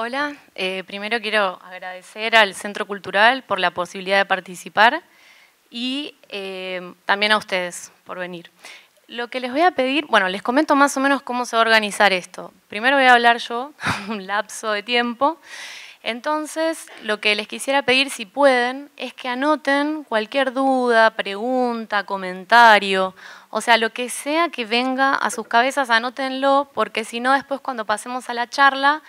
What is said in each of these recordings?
Hola, primero quiero agradecer al Centro Cultural por la posibilidad de participar y también a ustedes por venir. Lo que les voy a pedir, bueno, les comento más o menos cómo se va a organizar esto. Primero voy a hablar yo, un lapso de tiempo. Entonces, lo que les quisiera pedir, si pueden, es que anoten cualquier duda, pregunta, comentario, o sea, lo que sea que venga a sus cabezas, anótenlo, porque si no, después cuando pasemos a la charla,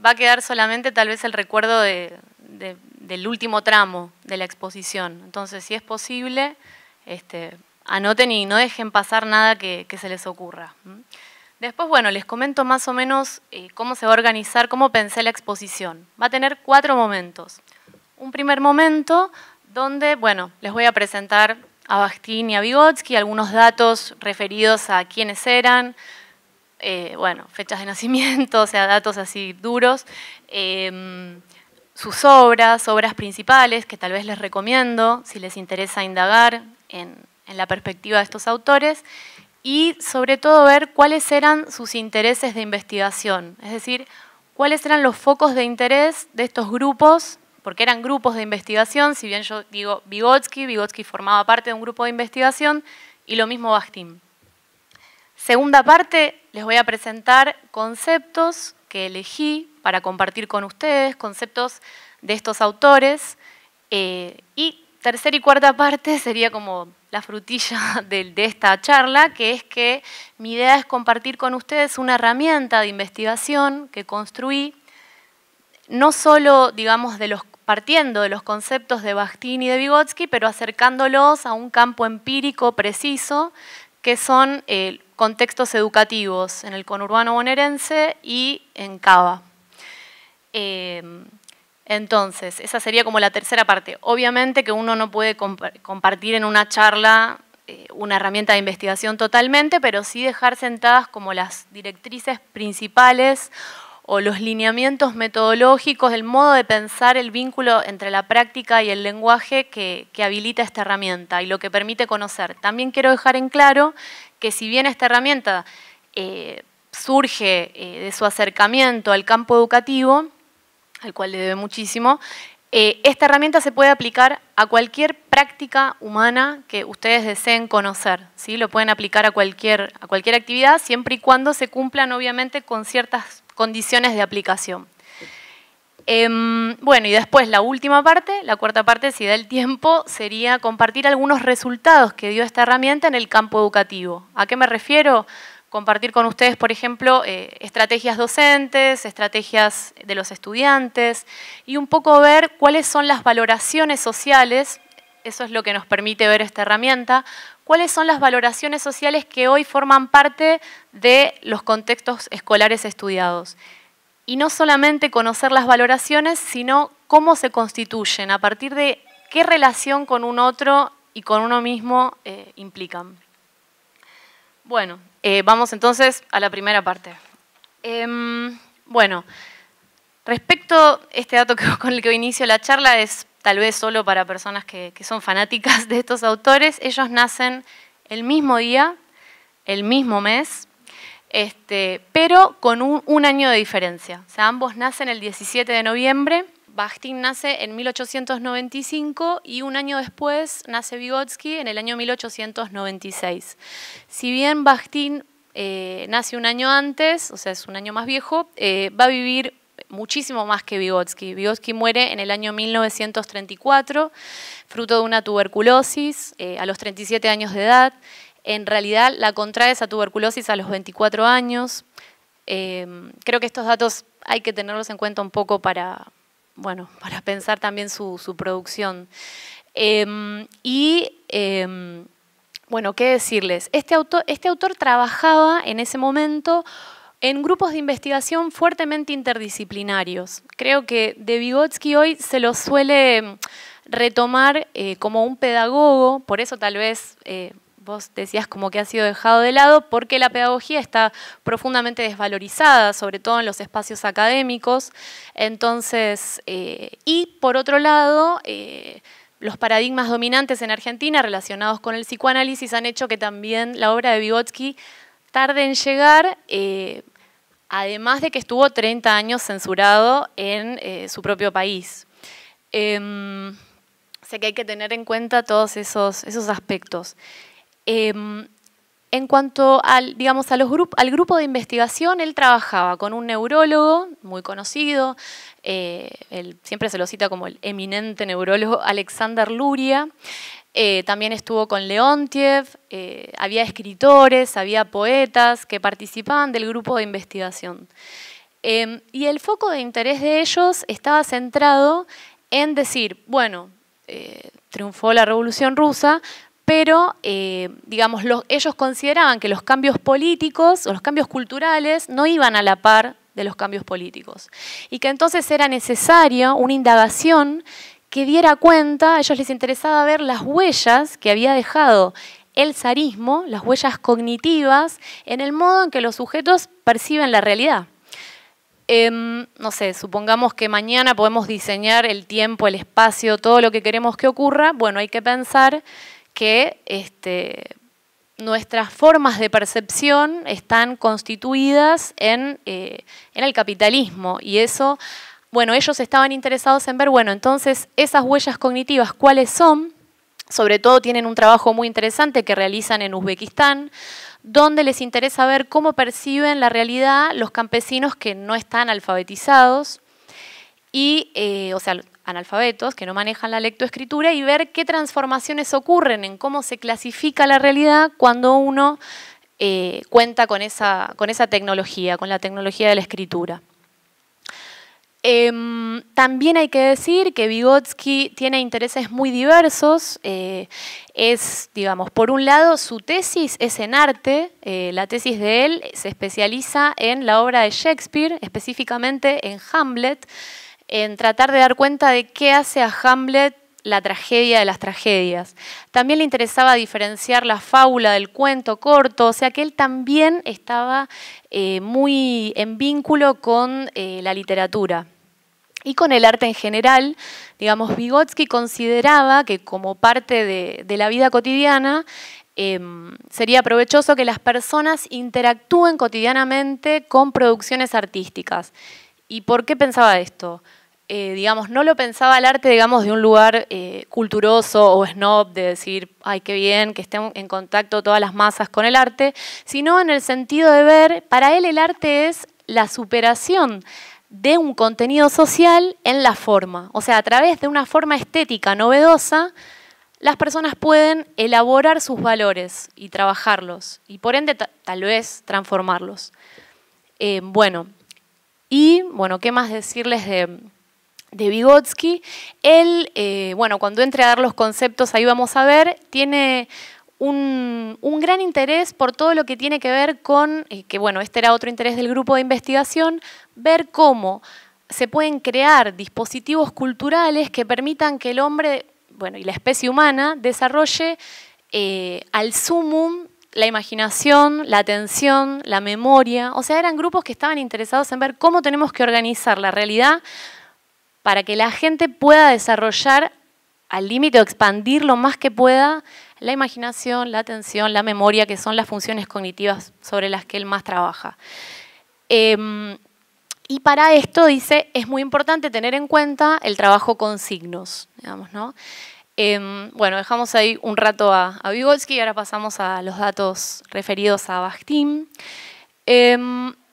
va a quedar solamente tal vez el recuerdo del último tramo de la exposición. Entonces, si es posible, anoten y no dejen pasar nada que se les ocurra. Después, bueno, les comento más o menos cómo se va a organizar, cómo pensé la exposición. Va a tener 4 momentos. Un primer momento donde, bueno, les voy a presentar a Bakhtin y a Vygotsky, algunos datos referidos a quiénes eran, bueno, fechas de nacimiento, o sea, datos así duros, sus obras principales, que tal vez les recomiendo si les interesa indagar en la perspectiva de estos autores, y sobre todo ver cuáles eran sus intereses de investigación, es decir, cuáles eran los focos de interés de estos grupos, porque eran grupos de investigación, si bien yo digo Vygotsky formaba parte de un grupo de investigación, y lo mismo Bakhtin. Segunda parte, les voy a presentar conceptos que elegí para compartir con ustedes, conceptos de estos autores. Y tercera y cuarta parte sería como la frutilla de esta charla, que es que mi idea es compartir con ustedes una herramienta de investigación que construí, no solo, digamos, partiendo de los conceptos de Bakhtin y de Vygotsky, pero acercándolos a un campo empírico preciso, que son contextos educativos en el conurbano bonaerense y en Cava. Entonces, esa sería como la tercera parte. Obviamente que uno no puede compartir en una charla una herramienta de investigación totalmente, pero sí dejar sentadas como las directrices principales o los lineamientos metodológicos, el modo de pensar el vínculo entre la práctica y el lenguaje que habilita esta herramienta y lo que permite conocer. También quiero dejar en claro que si bien esta herramienta surge de su acercamiento al campo educativo, al cual le debe muchísimo, esta herramienta se puede aplicar a cualquier práctica humana que ustedes deseen conocer, ¿sí? Lo pueden aplicar a cualquier actividad, siempre y cuando se cumplan, obviamente, con ciertas condiciones de aplicación. Bueno, y después la última parte, la cuarta parte, si da el tiempo, sería compartir algunos resultados que dio esta herramienta en el campo educativo. ¿A qué me refiero? Compartir con ustedes, por ejemplo, estrategias docentes, estrategias de los estudiantes y un poco ver cuáles son las valoraciones sociales, eso es lo que nos permite ver esta herramienta, cuáles son las valoraciones sociales que hoy forman parte de los contextos escolares estudiados. Y no solamente conocer las valoraciones, sino cómo se constituyen, a partir de qué relación con un otro y con uno mismo implican. Bueno, vamos entonces a la primera parte. Bueno, respecto a este dato con el que inicio la charla, es tal vez solo para personas que son fanáticas de estos autores. Ellos nacen el mismo día, el mismo mes, pero con un año de diferencia. O sea, ambos nacen el 17 de noviembre. Bakhtin nace en 1895 y un año después nace Vygotsky en el año 1896. Si bien Bakhtin nace un año antes, o sea, es un año más viejo, va a vivir muchísimo más que Vygotsky. Vygotsky muere en el año 1934, fruto de una tuberculosis, a los 37 años de edad. En realidad la contrae esa tuberculosis a los 24 años. Creo que estos datos hay que tenerlos en cuenta un poco para pensar también su producción. Bueno, ¿qué decirles? Este autor trabajaba en ese momento en grupos de investigación fuertemente interdisciplinarios. Creo que de Vygotsky hoy se lo suele retomar como un pedagogo, por eso tal vez vos decías como que ha sido dejado de lado, porque la pedagogía está profundamente desvalorizada, sobre todo en los espacios académicos. Entonces, y por otro lado, los paradigmas dominantes en Argentina relacionados con el psicoanálisis han hecho que también la obra de Vygotsky tarde en llegar, además de que estuvo 30 años censurado en su propio país. Sé que hay que tener en cuenta todos esos aspectos. En cuanto al, digamos, al grupo de investigación, él trabajaba con un neurólogo muy conocido, él siempre se lo cita como el eminente neurólogo Alexander Luria. También estuvo con Leontiev, había escritores, había poetas que participaban del grupo de investigación. Y el foco de interés de ellos estaba centrado en decir, bueno, triunfó la Revolución Rusa, pero digamos, ellos consideraban que los cambios políticos o los cambios culturales no iban a la par de los cambios políticos y que entonces era necesaria una indagación que diera cuenta, a ellos les interesaba ver las huellas que había dejado el zarismo, las huellas cognitivas, en el modo en que los sujetos perciben la realidad. No sé, supongamos que mañana podemos diseñar el tiempo, el espacio, todo lo que queremos que ocurra. Bueno, hay que pensar que nuestras formas de percepción están constituidas en el capitalismo y eso, bueno, ellos estaban interesados en ver, bueno, entonces esas huellas cognitivas, ¿cuáles son? Sobre todo tienen un trabajo muy interesante que realizan en Uzbekistán, donde les interesa ver cómo perciben la realidad los campesinos que no están alfabetizados, y, o sea, analfabetos, que no manejan la lectoescritura, y ver qué transformaciones ocurren en cómo se clasifica la realidad cuando uno cuenta con esa tecnología, con la tecnología de la escritura. También hay que decir que Vygotsky tiene intereses muy diversos. Digamos, por un lado, su tesis es en arte. La tesis de él se especializa en la obra de Shakespeare, específicamente en Hamlet, en tratar de dar cuenta de qué hace a Hamlet la tragedia de las tragedias. También le interesaba diferenciar la fábula del cuento corto, o sea que él también estaba muy en vínculo con la literatura. Y con el arte en general, digamos, Vygotsky consideraba que como parte de la vida cotidiana sería provechoso que las personas interactúen cotidianamente con producciones artísticas. ¿Y por qué pensaba esto? Digamos, no lo pensaba el arte, digamos, de un lugar culturoso o snob, de decir, ay, qué bien, que estén en contacto todas las masas con el arte, sino en el sentido de ver, para él el arte es la superación de un contenido social en la forma. O sea, a través de una forma estética novedosa, las personas pueden elaborar sus valores y trabajarlos, y por ende tal vez transformarlos. Bueno, ¿qué más decirles de Vygotsky? Él, bueno, cuando entre a dar los conceptos, ahí vamos a ver, tiene un gran interés por todo lo que tiene que ver con, que bueno, este era otro interés del grupo de investigación, ver cómo se pueden crear dispositivos culturales que permitan que el hombre, bueno, y la especie humana desarrolle al sumum la imaginación, la atención, la memoria. O sea, eran grupos que estaban interesados en ver cómo tenemos que organizar la realidad para que la gente pueda desarrollar al límite o expandir lo más que pueda la imaginación, la atención, la memoria, que son las funciones cognitivas sobre las que él más trabaja. Y para esto, dice, es muy importante tener en cuenta el trabajo con signos, digamos, ¿no? Bueno, dejamos ahí un rato a Vygotsky y ahora pasamos a los datos referidos a Bakhtin.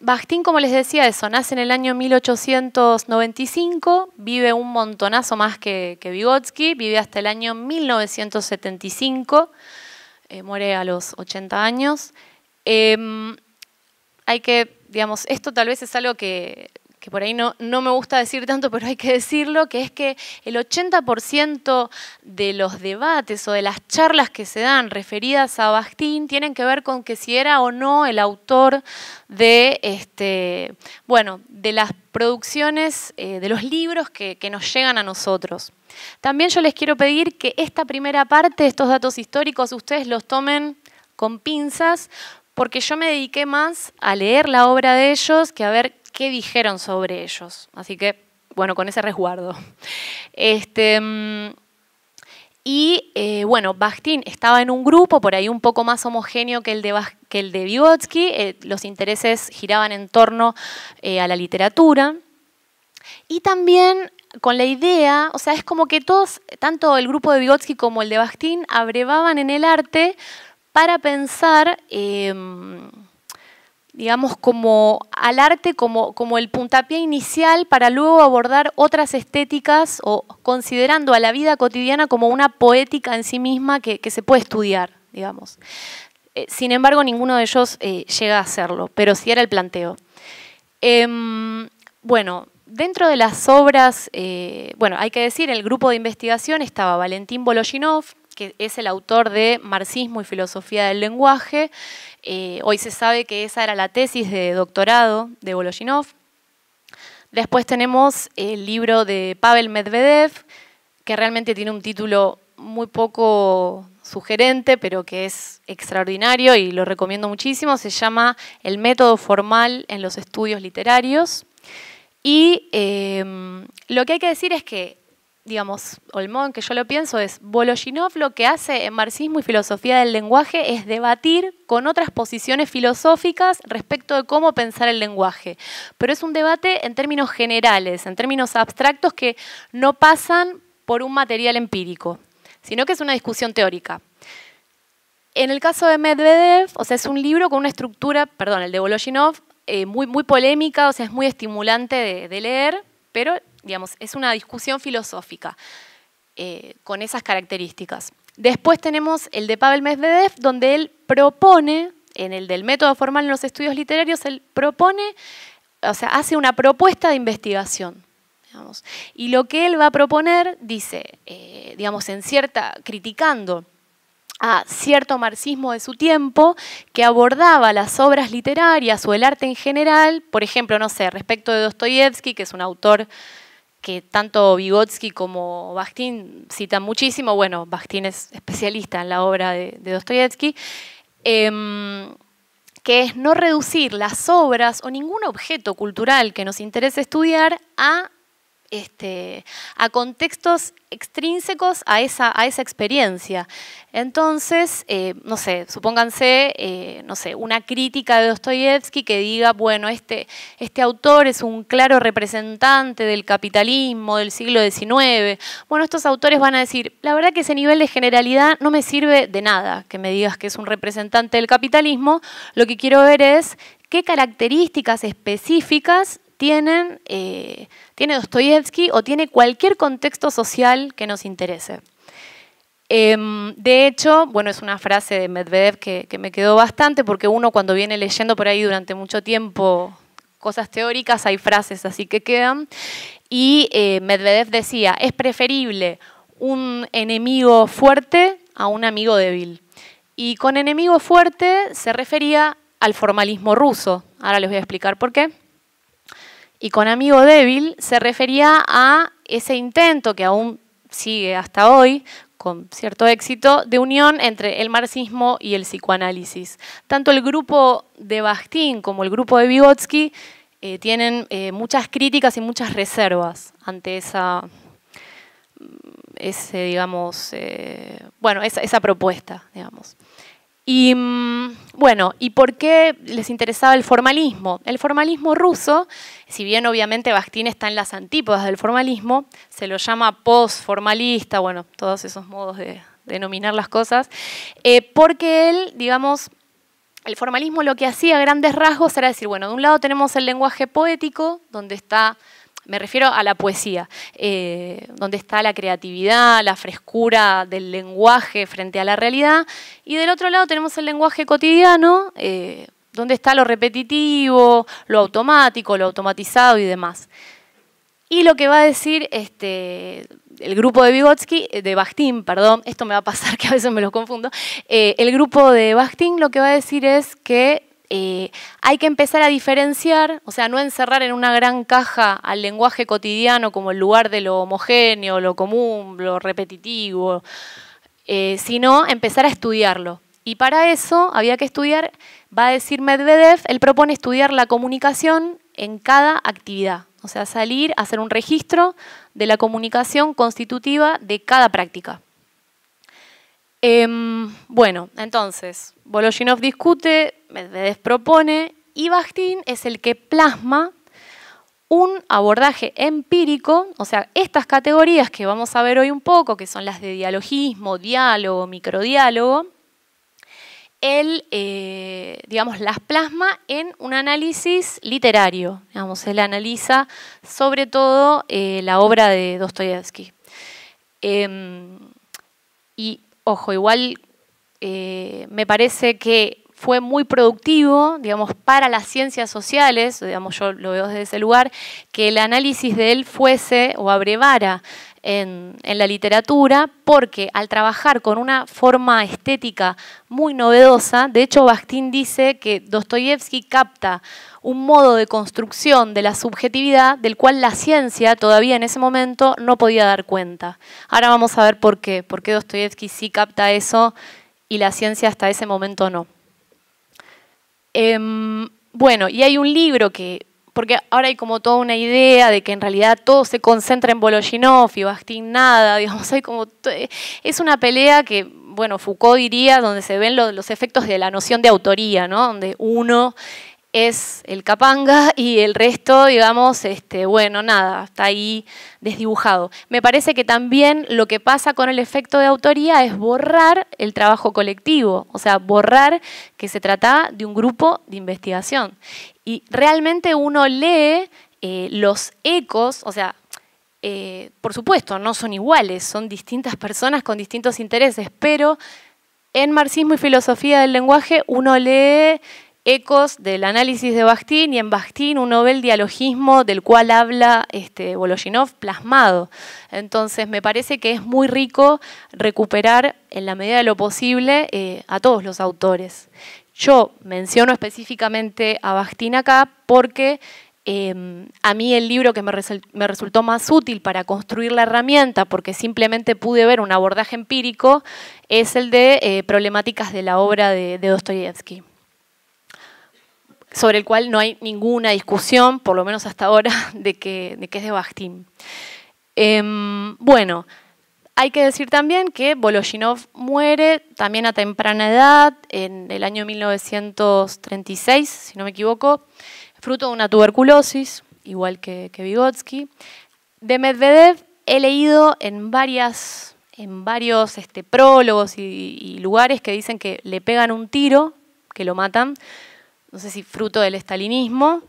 Bakhtin, como les decía, nace en el año 1895, vive un montonazo más que Vygotsky, vive hasta el año 1975, muere a los 80 años. Hay que, digamos, esto tal vez es algo que por ahí no me gusta decir tanto, pero hay que decirlo, que es que el 80% de los debates o de las charlas que se dan referidas a Bakhtin tienen que ver con que si era o no el autor de, de las producciones, de los libros que nos llegan a nosotros. También yo les quiero pedir que esta primera parte, estos datos históricos, ustedes los tomen con pinzas, porque yo me dediqué más a leer la obra de ellos que a ver qué dijeron sobre ellos. Así que, bueno, con ese resguardo. Y bueno, Bakhtin estaba en un grupo por ahí un poco más homogéneo que el de Vygotsky. Los intereses giraban en torno a la literatura. Y también con la idea, o sea, es como que todos, tanto el grupo de Vygotsky como el de Bakhtin, abrevaban en el arte para pensar, digamos, como al arte como el puntapié inicial para luego abordar otras estéticas o considerando a la vida cotidiana como una poética en sí misma que se puede estudiar, digamos. Sin embargo, ninguno de ellos llega a hacerlo, pero sí era el planteo. Bueno, dentro de las obras, bueno, hay que decir, el grupo de investigación estaba Valentín Voloshinov, que es el autor de Marxismo y Filosofía del Lenguaje. Hoy se sabe que esa era la tesis de doctorado de Voloshinov. Después tenemos el libro de Pavel Medvedev, que realmente tiene un título muy poco sugerente, pero que es extraordinario y lo recomiendo muchísimo. Se llama El método formal en los estudios literarios. Y lo que hay que decir es que, digamos, o el modo en que yo lo pienso es, Voloshinov lo que hace en Marxismo y Filosofía del Lenguaje es debatir con otras posiciones filosóficas respecto de cómo pensar el lenguaje. Pero es un debate en términos generales, en términos abstractos que no pasan por un material empírico, sino que es una discusión teórica. En el caso de Medvedev, o sea, es un libro con una estructura, perdón, el de Voloshinov, muy polémica, o sea, es muy estimulante de leer, pero digamos, es una discusión filosófica con esas características. Después tenemos el de Pavel Medvedev, donde él propone, en el del método formal en los estudios literarios, él propone, o sea, hace una propuesta de investigación. Digamos. Y lo que él va a proponer, dice, digamos, criticando a cierto marxismo de su tiempo que abordaba las obras literarias o el arte en general, por ejemplo, no sé, respecto de Dostoyevsky, que es un autor que tanto Vygotsky como Bakhtin citan muchísimo. Bueno, Bakhtin es especialista en la obra de Dostoyevsky, que es no reducir las obras o ningún objeto cultural que nos interese estudiar a contextos extrínsecos a esa experiencia. Entonces, no sé, supónganse, no sé, una crítica de Dostoyevsky que diga, bueno, este autor es un claro representante del capitalismo del siglo XIX. Bueno, estos autores van a decir, la verdad que ese nivel de generalidad no me sirve de nada, que me digas que es un representante del capitalismo. Lo que quiero ver es qué características específicas tiene Dostoyevsky o tiene cualquier contexto social que nos interese. De hecho, bueno, es una frase de Medvedev que me quedó bastante, porque uno cuando viene leyendo por ahí durante mucho tiempo cosas teóricas, hay frases así que quedan, y Medvedev decía, es preferible un enemigo fuerte a un amigo débil. Y con enemigo fuerte se refería al formalismo ruso. Ahora les voy a explicar por qué. Y con amigo débil se refería a ese intento que aún sigue hasta hoy, con cierto éxito, de unión entre el marxismo y el psicoanálisis. Tanto el grupo de Bakhtin como el grupo de Vygotsky tienen muchas críticas y muchas reservas ante esa propuesta, digamos. Y bueno, ¿y por qué les interesaba el formalismo? El formalismo ruso, si bien obviamente Bakhtin está en las antípodas del formalismo, se lo llama postformalista, bueno, todos esos modos de denominar las cosas, porque él, digamos, el formalismo lo que hacía a grandes rasgos era decir, bueno, de un lado tenemos el lenguaje poético, donde está, me refiero a la poesía, donde está la creatividad, la frescura del lenguaje frente a la realidad, y del otro lado tenemos el lenguaje cotidiano, donde está lo repetitivo, lo automático, lo automatizado y demás. Y lo que va a decir el grupo de Bakhtin, perdón, esto me va a pasar que a veces me lo confundo, el grupo de Bakhtin lo que va a decir es que hay que empezar a diferenciar, o sea, no encerrar en una gran caja al lenguaje cotidiano como el lugar de lo homogéneo, lo común, lo repetitivo, sino empezar a estudiarlo. Y para eso había que estudiar, va a decir Medvedev, él propone estudiar la comunicación en cada actividad, o sea, salir a hacer un registro de la comunicación constitutiva de cada práctica. Bueno, entonces, Voloshinov discute, Medvedev propone, y Bakhtin es el que plasma un abordaje empírico, o sea, estas categorías que vamos a ver hoy un poco, que son las de dialogismo, diálogo, microdiálogo, él, digamos, las plasma en un análisis literario. Digamos, él analiza sobre todo la obra de Dostoyevsky. Y, ojo, igual me parece que fue muy productivo, digamos, para las ciencias sociales, digamos, yo lo veo desde ese lugar, que el análisis de él fuese o abrevara en la literatura, porque al trabajar con una forma estética muy novedosa, de hecho Bakhtin dice que Dostoyevsky capta un modo de construcción de la subjetividad del cual la ciencia todavía en ese momento no podía dar cuenta. Ahora vamos a ver por qué Dostoyevsky sí capta eso y la ciencia hasta ese momento no. Bueno, y hay un libro que, porque ahora hay como toda una idea de que en realidad todo se concentra en Voloshinov y Bakhtin nada, digamos, hay como, es una pelea que, bueno, Foucault diría, donde se ven los efectos de la noción de autoría, ¿no? Donde uno es el capanga y el resto, digamos, bueno, nada, está ahí desdibujado. Me parece que también lo que pasa con el efecto de autoría es borrar el trabajo colectivo, o sea, borrar que se trata de un grupo de investigación. Y realmente uno lee los ecos, o sea, por supuesto, no son iguales, son distintas personas con distintos intereses, pero en Marxismo y Filosofía del Lenguaje uno lee ecos del análisis de Bakhtin, y en Bakhtin uno ve el dialogismo del cual habla Voloshinov plasmado. Entonces me parece que es muy rico recuperar en la medida de lo posible a todos los autores. Yo menciono específicamente a Bakhtin acá porque a mí el libro que me resultó más útil para construir la herramienta, porque simplemente pude ver un abordaje empírico, es el de Problemáticas de la obra de Dostoyevsky, sobre el cual no hay ninguna discusión, por lo menos hasta ahora, de que es de Bakhtin. Bueno, hay que decir también que Voloshinov muere también a temprana edad, en el año 1936, si no me equivoco, fruto de una tuberculosis, igual que Vygotsky. De Medvedev he leído en varios prólogos y lugares que dicen que le pegan un tiro, que lo matan, no sé si fruto del estalinismo,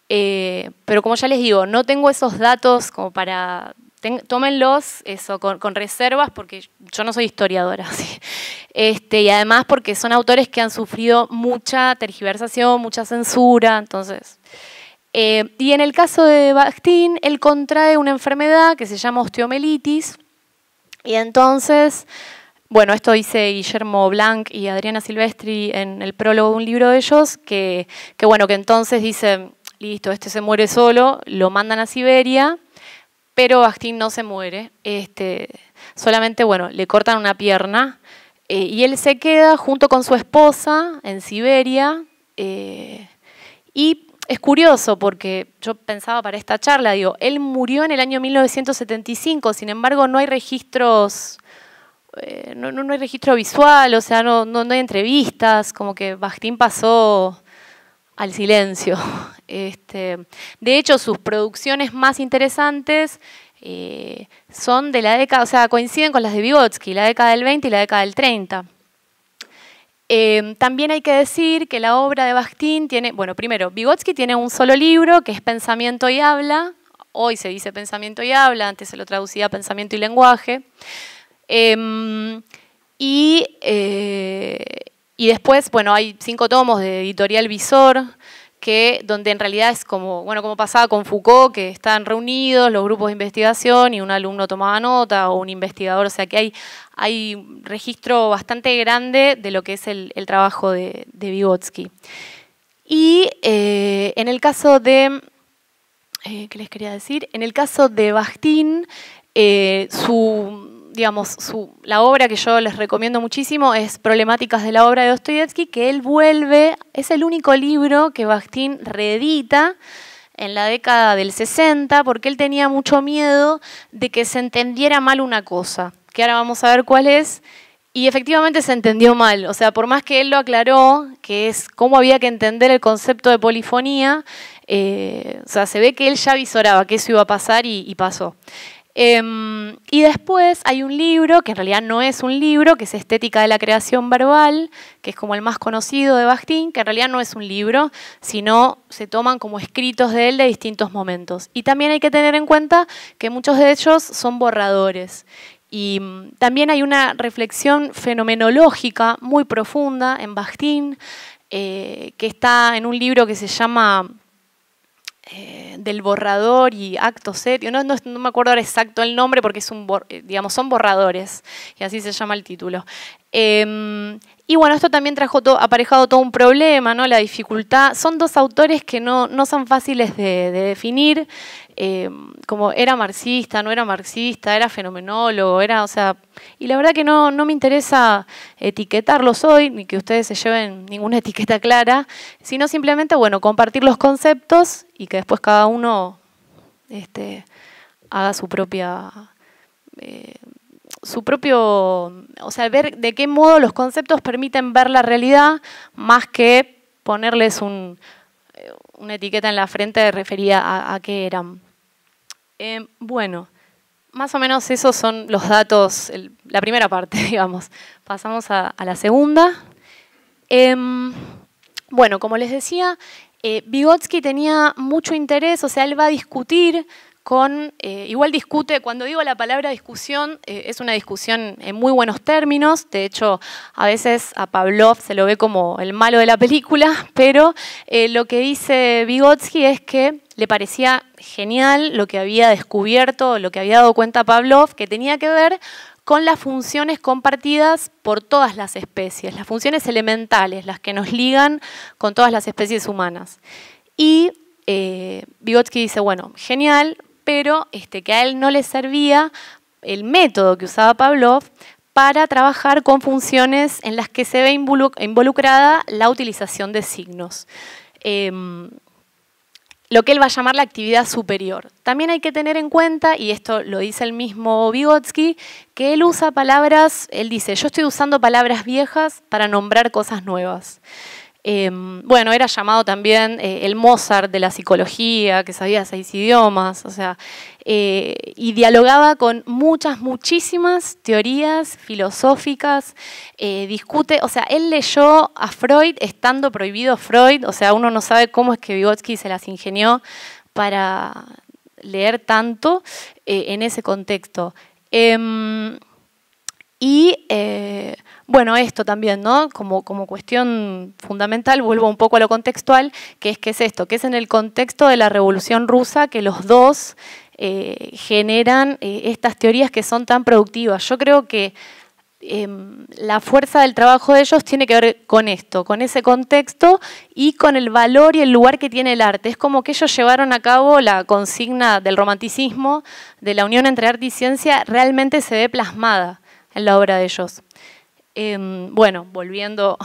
pero como ya les digo, no tengo esos datos como para... Tómenlos eso, con reservas, porque yo no soy historiadora. ¿Sí? Y además porque son autores que han sufrido mucha tergiversación, mucha censura. Entonces, y en el caso de Bakhtin, él contrae una enfermedad que se llama osteomelitis, y entonces... Bueno, esto dice Guillermo Blanc y Adriana Silvestri en el prólogo de un libro de ellos, que entonces dicen, listo, se muere solo, lo mandan a Siberia, pero Bakhtin no se muere, solamente, bueno, le cortan una pierna, y él se queda junto con su esposa en Siberia, y es curioso porque yo pensaba para esta charla, digo, él murió en el año 1975, sin embargo no hay registros... No hay registro visual, o sea, no hay entrevistas, como que Bakhtin pasó al silencio. De hecho, sus producciones más interesantes son de la década, o sea, coinciden con las de Vygotsky, la década del 20 y la década del 30. También hay que decir que la obra de Bakhtin tiene, bueno, primero, Vygotsky tiene un solo libro, que es Pensamiento y Habla. Hoy se dice Pensamiento y Habla, antes se lo traducía Pensamiento y Lenguaje. Y después, bueno, hay 5 tomos de Editorial Visor, donde en realidad es como pasaba con Foucault, que estaban reunidos los grupos de investigación y un alumno tomaba nota o un investigador, o sea que hay un registro bastante grande de lo que es el trabajo de Vygotsky. Y en el caso de, ¿qué les quería decir? En el caso de Bakhtin, la obra que yo les recomiendo muchísimo es Problemáticas de la obra de Dostoyevsky, que él vuelve, es el único libro que Bakhtin reedita en la década del 60, porque él tenía mucho miedo de que se entendiera mal una cosa, que ahora vamos a ver cuál es, Y efectivamente se entendió mal, o sea, por más que él lo aclaró, que es cómo había que entender el concepto de polifonía, o sea, se ve que él ya visoraba que eso iba a pasar y pasó. Y después hay un libro, que en realidad no es un libro, que es Estética de la Creación Verbal, que es como el más conocido de Bakhtin, que en realidad no es un libro, sino se toman como escritos de él de distintos momentos. Y también hay que tener en cuenta que muchos de ellos son borradores. Y también hay una reflexión fenomenológica muy profunda en Bakhtin, que está en un libro que se llama Del borrador y acto setio. No me acuerdo ahora exacto el nombre porque es digamos, son borradores, y así se llama el título. Y bueno, esto también trajo aparejado todo un problema, ¿no? La dificultad. Son dos autores que no son fáciles de definir, como era marxista, no era marxista, era fenomenólogo, o sea, y la verdad que no me interesa etiquetarlos hoy, ni que ustedes se lleven ninguna etiqueta clara, sino simplemente, bueno, compartir los conceptos y que después cada uno haga su propio, o sea, ver de qué modo los conceptos permiten ver la realidad, más que ponerles una etiqueta en la frente referida a qué eran. Bueno, más o menos esos son los datos, la primera parte, digamos. Pasamos a la segunda. Bueno, como les decía, Vygotsky tenía mucho interés, o sea, él va a discutir igual discute, cuando digo la palabra discusión, es una discusión en muy buenos términos, de hecho a veces a Pavlov se lo ve como el malo de la película, pero lo que dice Vygotsky es que le parecía genial lo que había descubierto, lo que había dado cuenta Pavlov, que tenía que ver con las funciones compartidas por todas las especies, las funciones elementales, las que nos ligan con todas las especies humanas. Y Vygotsky dice, bueno, genial, pero que a él no le servía el método que usaba Pavlov para trabajar con funciones en las que se ve involucrada la utilización de signos. Lo que él va a llamar la actividad superior. También hay que tener en cuenta, y esto lo dice el mismo Vygotsky, que él usa palabras, él dice, yo estoy usando palabras viejas para nombrar cosas nuevas. Bueno, era llamado también el Mozart de la psicología, que sabía 6 idiomas, o sea, y dialogaba con muchísimas teorías filosóficas, discute, o sea, él leyó a Freud estando prohibido Freud, o sea, uno no sabe cómo es que Vygotsky se las ingenió para leer tanto en ese contexto. Bueno, esto también, ¿no? Como cuestión fundamental, vuelvo un poco a lo contextual, que es esto, que es en el contexto de la Revolución Rusa que los dos generan estas teorías que son tan productivas. Yo creo que la fuerza del trabajo de ellos tiene que ver con esto, con ese contexto y con el valor y el lugar que tiene el arte. Es como que ellos llevaron a cabo la consigna del romanticismo, de la unión entre arte y ciencia, realmente se ve plasmada en la obra de ellos. Bueno, volviendo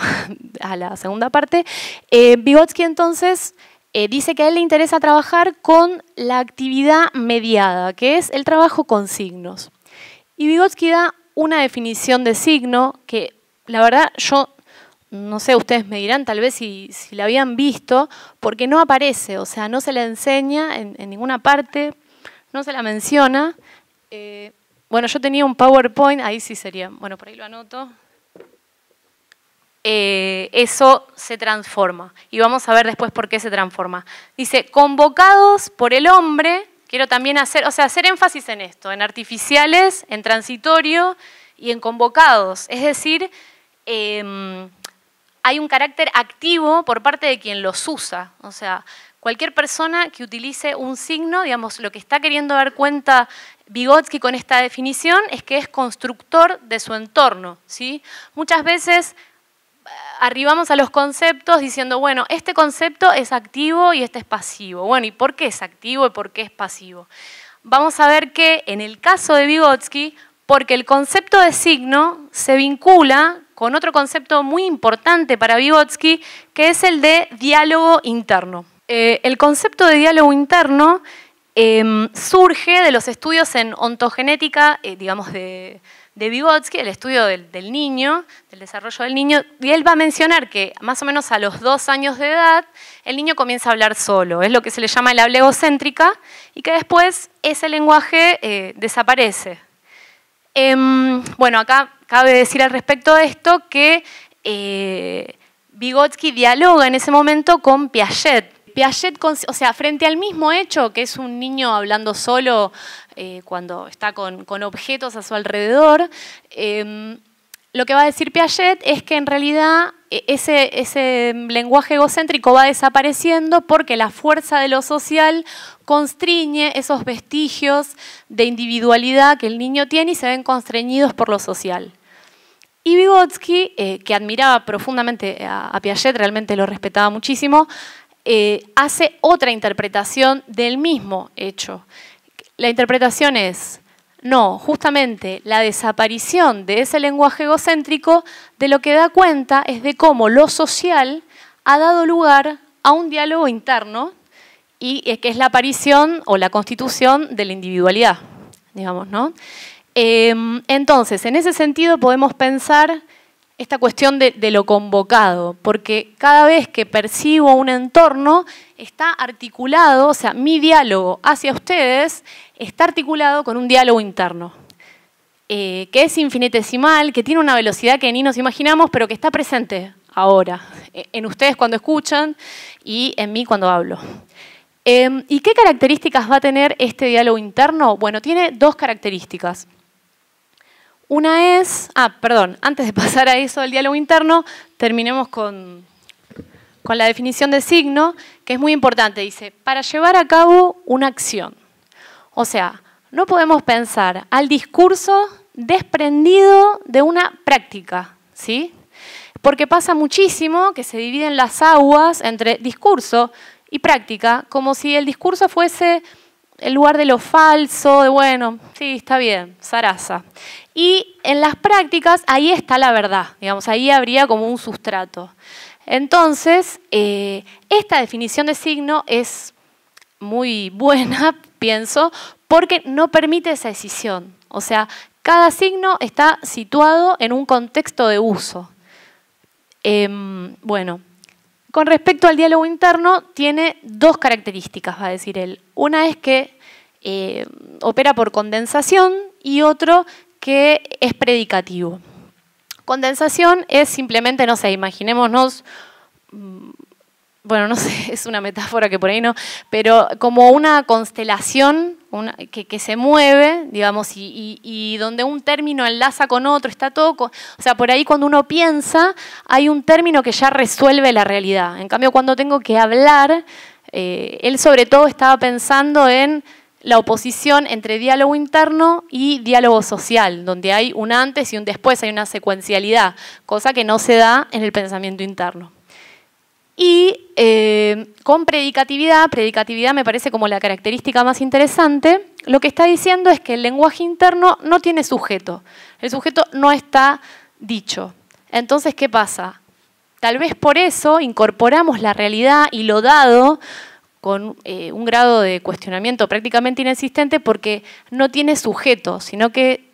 a la segunda parte, Vygotsky entonces dice que a él le interesa trabajar con la actividad mediada, que es el trabajo con signos. Y Vygotsky da una definición de signo que, la verdad, yo no sé, ustedes me dirán tal vez si la habían visto, porque no aparece, o sea, no se la enseña en ninguna parte, no se la menciona. Bueno, yo tenía un PowerPoint, ahí sí sería, bueno, por ahí lo anoto. Eso se transforma. Y vamos a ver después por qué se transforma. Dice, convocados por el hombre, quiero también hacer énfasis en esto, en artificiales, en transitorio y en convocados. Es decir, hay un carácter activo por parte de quien los usa. O sea, cualquier persona que utilice un signo, digamos, lo que está queriendo dar cuenta Vygotsky con esta definición es que es constructor de su entorno, ¿sí? Muchas veces arribamos a los conceptos diciendo, bueno, este concepto es activo y este es pasivo. Bueno, ¿y por qué es activo y por qué es pasivo? Vamos a ver que en el caso de Vygotsky, porque el concepto de signo se vincula con otro concepto muy importante para Vygotsky, que es el de diálogo interno. El concepto de diálogo interno surge de los estudios en ontogenética, digamos, de de Vygotsky, el estudio del niño, del desarrollo del niño, y él va a mencionar que más o menos a los 2 años de edad el niño comienza a hablar solo, es lo que se le llama el habla egocéntrica, y que después ese lenguaje desaparece. Bueno, acá cabe decir al respecto de esto que Vygotsky dialoga en ese momento con Piaget. Piaget, o sea, frente al mismo hecho, que es un niño hablando solo cuando está con objetos a su alrededor, lo que va a decir Piaget es que en realidad ese lenguaje egocéntrico va desapareciendo porque la fuerza de lo social constriñe esos vestigios de individualidad que el niño tiene y se ven constreñidos por lo social. Y Vygotsky, que admiraba profundamente a Piaget, realmente lo respetaba muchísimo, hace otra interpretación del mismo hecho. La interpretación es, no, justamente la desaparición de ese lenguaje egocéntrico de lo que da cuenta es de cómo lo social ha dado lugar a un diálogo interno y que es la aparición o la constitución de la individualidad, digamos, ¿no? Entonces, en ese sentido podemos pensar esta cuestión de lo convocado, porque cada vez que percibo un entorno está articulado, o sea, mi diálogo hacia ustedes está articulado con un diálogo interno, que es infinitesimal, que tiene una velocidad que ni nos imaginamos, pero que está presente ahora, en ustedes cuando escuchan y en mí cuando hablo. ¿Y qué características va a tener este diálogo interno? Bueno, tiene 2 características. Una es, antes de pasar a eso del diálogo interno, terminemos con la definición de signo, que es muy importante. Dice, para llevar a cabo una acción. O sea, no podemos pensar al discurso desprendido de una práctica, ¿sí? Porque pasa muchísimo que se dividen las aguas entre discurso y práctica, como si el discurso fuese el lugar de lo falso, de bueno, sí, está bien, zaraza. Y en las prácticas, ahí está la verdad, digamos, ahí habría como un sustrato. Entonces, esta definición de signo es muy buena, pienso, porque no permite esa decisión. O sea, cada signo está situado en un contexto de uso. Bueno, con respecto al diálogo interno, tiene 2 características, va a decir él. Una es que opera por condensación y otro que es predicativo. Condensación es simplemente, no sé, imaginémonos, bueno, no sé, es una metáfora que por ahí no, pero como una constelación que se mueve, digamos, y donde un término enlaza con otro, está todo, o sea, por ahí cuando uno piensa, hay un término que ya resuelve la realidad. En cambio, cuando tengo que hablar, él sobre todo estaba pensando en la oposición entre diálogo interno y diálogo social, donde hay un antes y un después, hay una secuencialidad, cosa que no se da en el pensamiento interno. Y con predicatividad me parece como la característica más interesante, lo que está diciendo es que el lenguaje interno no tiene sujeto, el sujeto no está dicho. Entonces, ¿qué pasa? Tal vez por eso incorporamos la realidad y lo dado con un grado de cuestionamiento prácticamente inexistente porque no tiene sujeto, sino que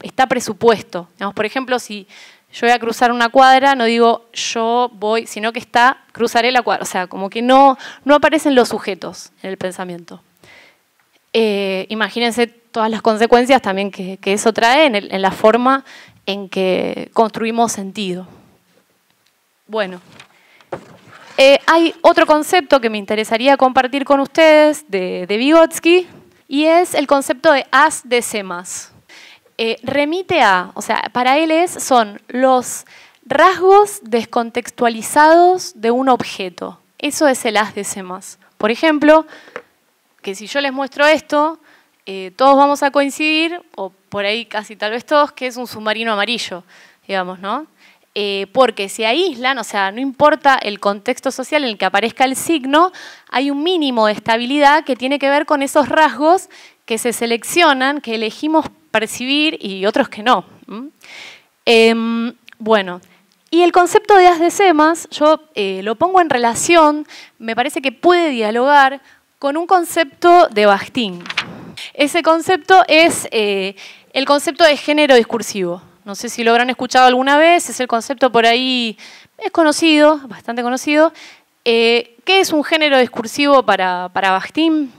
está presupuesto. Digamos, por ejemplo, si yo voy a cruzar una cuadra, no digo yo voy, sino que cruzaré la cuadra. O sea, como que no aparecen los sujetos en el pensamiento. Imagínense todas las consecuencias también que eso trae en la forma en que construimos sentido. Bueno. Hay otro concepto que me interesaría compartir con ustedes de Vygotsky y es el concepto de as de semas. Remite a, o sea, para él son los rasgos descontextualizados de un objeto. Eso es el as de semas. Por ejemplo, que si yo les muestro esto, todos vamos a coincidir, o por ahí casi tal vez todos, que es un submarino amarillo, digamos, ¿no? Porque se aíslan, o sea, no importa el contexto social en el que aparezca el signo, hay un mínimo de estabilidad que tiene que ver con esos rasgos que se seleccionan, que elegimos percibir y otros que no. Bueno, y el concepto de as de semas, yo lo pongo en relación, me parece que puede dialogar con un concepto de Bakhtin. Ese concepto es el concepto de género discursivo. No sé si lo habrán escuchado alguna vez, es el concepto por ahí, es conocido, bastante conocido. ¿Qué es un género discursivo para Bakhtin?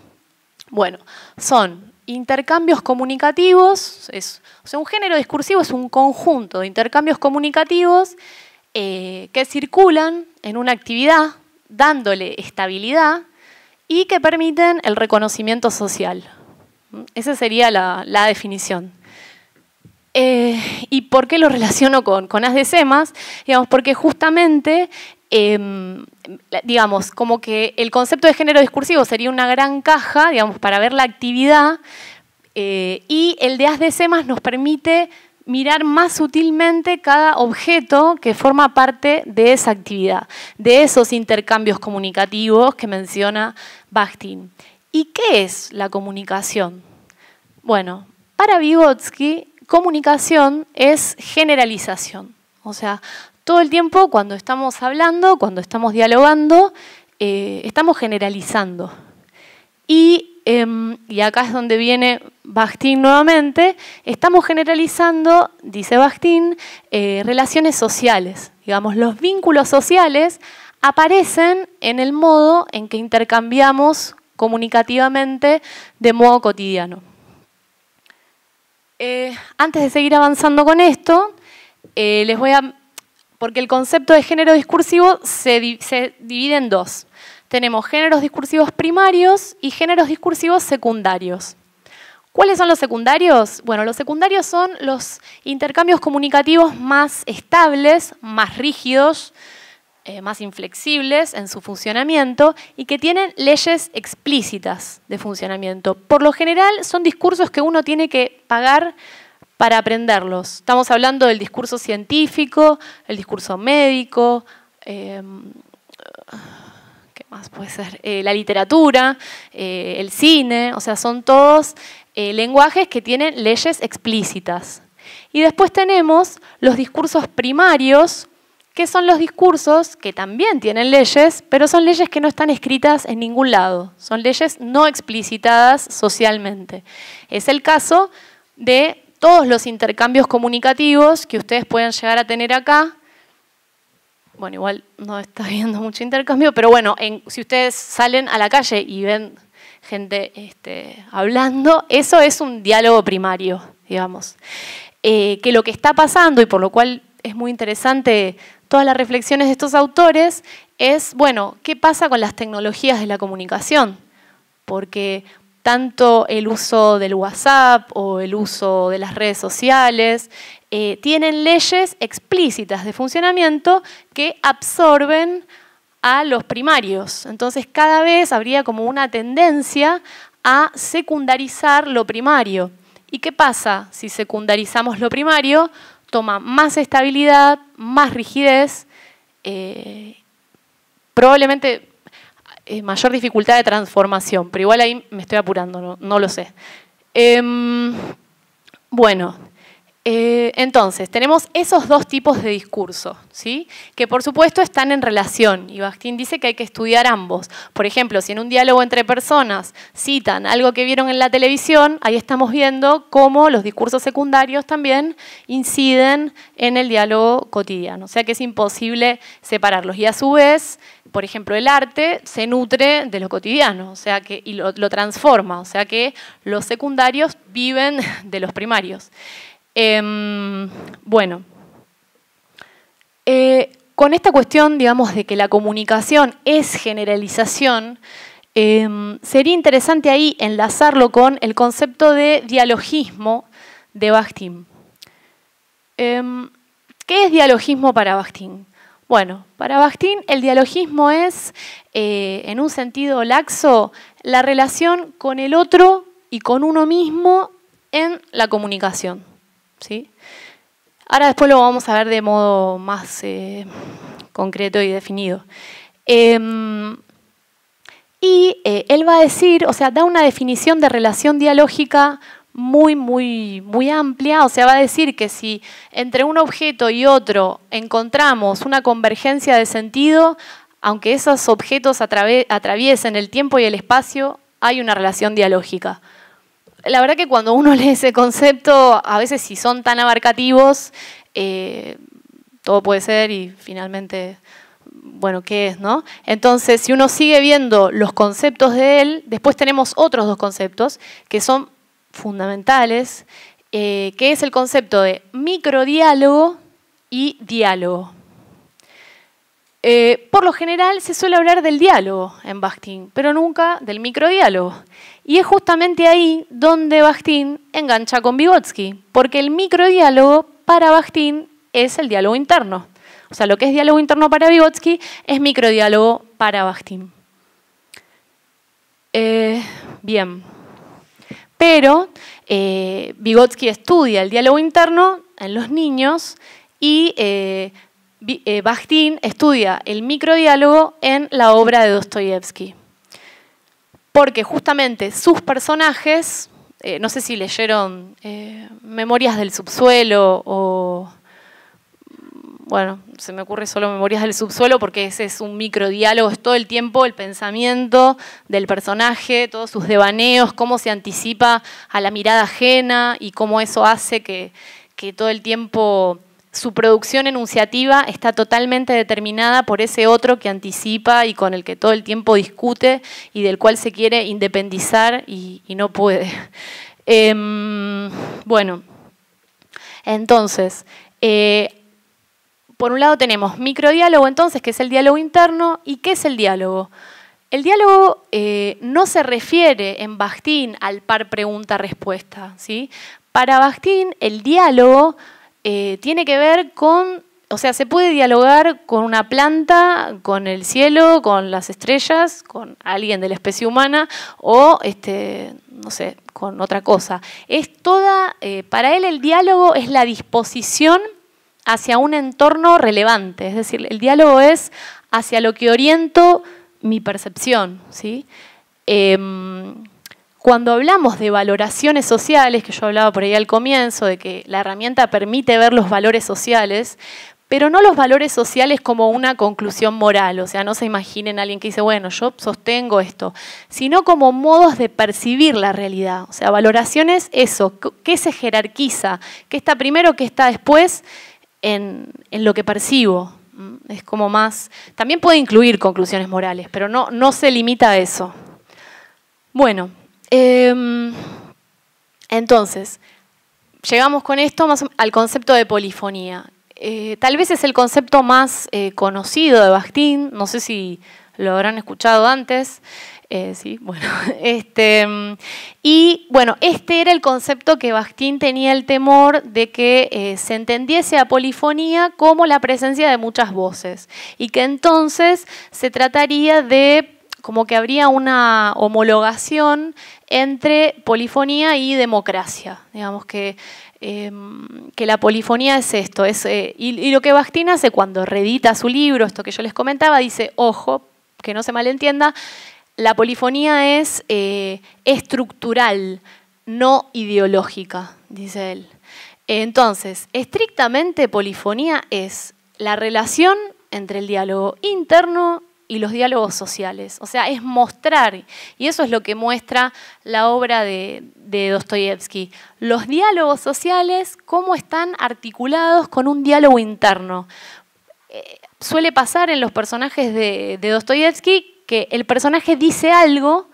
Bueno, son intercambios comunicativos, o sea, un género discursivo es un conjunto de intercambios comunicativos que circulan en una actividad, dándole estabilidad y que permiten el reconocimiento social. Esa sería la definición. ¿Y por qué lo relaciono con As de Semas? Digamos, porque justamente, digamos, como que el concepto de género discursivo sería una gran caja, digamos, para ver la actividad, y el de As de Semas nos permite mirar más sutilmente cada objeto que forma parte de esa actividad, de esos intercambios comunicativos que menciona Bakhtin. ¿Y qué es la comunicación? Bueno, para Vygotsky, comunicación es generalización. O sea, todo el tiempo cuando estamos hablando, cuando estamos dialogando, estamos generalizando. Y acá es donde viene Bakhtin nuevamente, estamos generalizando, dice Bakhtin, relaciones sociales. Digamos, los vínculos sociales aparecen en el modo en que intercambiamos comunicativamente de modo cotidiano. Antes de seguir avanzando con esto, les voy a... Porque el concepto de género discursivo se divide en dos. Tenemos géneros discursivos primarios y géneros discursivos secundarios. ¿Cuáles son los secundarios? Bueno, los secundarios son los intercambios comunicativos más estables, más rígidos, más inflexibles en su funcionamiento y que tienen leyes explícitas de funcionamiento. Por lo general son discursos que uno tiene que pagar para aprenderlos. Estamos hablando del discurso científico, el discurso médico, ¿qué más puede ser? La literatura, el cine, o sea, son todos lenguajes que tienen leyes explícitas. Y después tenemos los discursos primarios, que son los discursos que también tienen leyes, pero son leyes que no están escritas en ningún lado. Son leyes no explicitadas socialmente. Es el caso de todos los intercambios comunicativos que ustedes pueden llegar a tener acá. Bueno, igual no está habiendo mucho intercambio, pero bueno, si ustedes salen a la calle y ven gente hablando, eso es un diálogo primario, digamos. Que lo que está pasando, y por lo cual es muy interesante todas las reflexiones de estos autores, es, bueno, ¿qué pasa con las tecnologías de la comunicación? Porque tanto el uso del WhatsApp o el uso de las redes sociales tienen leyes explícitas de funcionamiento que absorben a los primarios. Entonces, cada vez habría como una tendencia a secundarizar lo primario. ¿Y qué pasa si secundarizamos lo primario? Toma más estabilidad, más rigidez, probablemente mayor dificultad de transformación, pero igual ahí me estoy apurando, no lo sé. Bueno, entonces, tenemos esos dos tipos de discurso, ¿sí? Que por supuesto están en relación, y Bakhtin dice que hay que estudiar ambos. Por ejemplo, si en un diálogo entre personas citan algo que vieron en la televisión, ahí estamos viendo cómo los discursos secundarios también inciden en el diálogo cotidiano. O sea que es imposible separarlos. Y a su vez, por ejemplo, el arte se nutre de lo cotidiano, o sea que, y lo transforma, o sea que los secundarios viven de los primarios. Bueno, con esta cuestión, digamos, de que la comunicación es generalización, sería interesante ahí enlazarlo con el concepto de dialogismo de Bakhtin. ¿Qué es dialogismo para Bakhtin? Bueno, para Bakhtin el dialogismo es, en un sentido laxo, la relación con el otro y con uno mismo en la comunicación. ¿Sí? Ahora después lo vamos a ver de modo más concreto y definido. Él va a decir, o sea, da una definición de relación dialógica muy amplia, o sea, va a decir que si entre un objeto y otro encontramos una convergencia de sentido, aunque esos objetos atraviesen el tiempo y el espacio, hay una relación dialógica. la verdad que cuando uno lee ese concepto, a veces si son tan abarcativos, todo puede ser y finalmente, bueno, ¿qué es, no? Entonces, si uno sigue viendo los conceptos de él, después tenemos otros dos conceptos que son fundamentales, que es el concepto de microdiálogo y diálogo. Por lo general se suele hablar del diálogo en Bakhtin, pero nunca del microdiálogo. Y es justamente ahí donde Bakhtin engancha con Vygotsky, porque el microdiálogo para Bakhtin es el diálogo interno. O sea, lo que es diálogo interno para Vygotsky es microdiálogo para Bakhtin. Bien. Pero Vygotsky estudia el diálogo interno en los niños y Bakhtin estudia el microdiálogo en la obra de Dostoyevsky. Porque justamente sus personajes, no sé si leyeron Memorias del subsuelo o, bueno, se me ocurre solo Memorias del subsuelo porque ese es un microdiálogo, es todo el tiempo el pensamiento del personaje, todos sus devaneos, cómo se anticipa a la mirada ajena y cómo eso hace que todo el tiempo su producción enunciativa está totalmente determinada por ese otro que anticipa y con el que todo el tiempo discute y del cual se quiere independizar y no puede. Bueno, entonces, por un lado tenemos microdiálogo entonces, que es el diálogo interno. ¿Y qué es el diálogo? El diálogo no se refiere en Bakhtin al par pregunta-respuesta, ¿sí? Para Bakhtin el diálogo tiene que ver con, o sea, se puede dialogar con una planta, con el cielo, con las estrellas, con alguien de la especie humana o, no sé, con otra cosa. Es toda, para él el diálogo es la disposición hacia un entorno relevante, es decir, el diálogo es hacia lo que oriento mi percepción, ¿sí? Cuando hablamos de valoraciones sociales, que yo hablaba por ahí al comienzo, de que la herramienta permite ver los valores sociales, pero no los valores sociales como una conclusión moral, o sea, no se imaginen a alguien que dice, bueno, yo sostengo esto, sino como modos de percibir la realidad, o sea, valoraciones, eso, qué se jerarquiza, qué está primero, qué está después en lo que percibo. Es como más, también puede incluir conclusiones morales, pero no se limita a eso. Bueno. Entonces, llegamos con esto más al concepto de polifonía. Tal vez es el concepto más conocido de Bakhtin, no sé si lo habrán escuchado antes. Sí, bueno. Y bueno, este era el concepto que Bakhtin tenía el temor de que se entendiese a polifonía como la presencia de muchas voces y que entonces se trataría de como que habría una homologación entre polifonía y democracia. Digamos que la polifonía es esto. Y lo que Bakhtin hace cuando reedita su libro, esto que yo les comentaba, dice, ojo, que no se malentienda, la polifonía es estructural, no ideológica, dice él. Entonces, estrictamente polifonía es la relación entre el diálogo interno y los diálogos sociales. O sea, es mostrar, y eso es lo que muestra la obra de Dostoyevsky. Los diálogos sociales, cómo están articulados con un diálogo interno. Suele pasar en los personajes de Dostoyevsky que el personaje dice algo,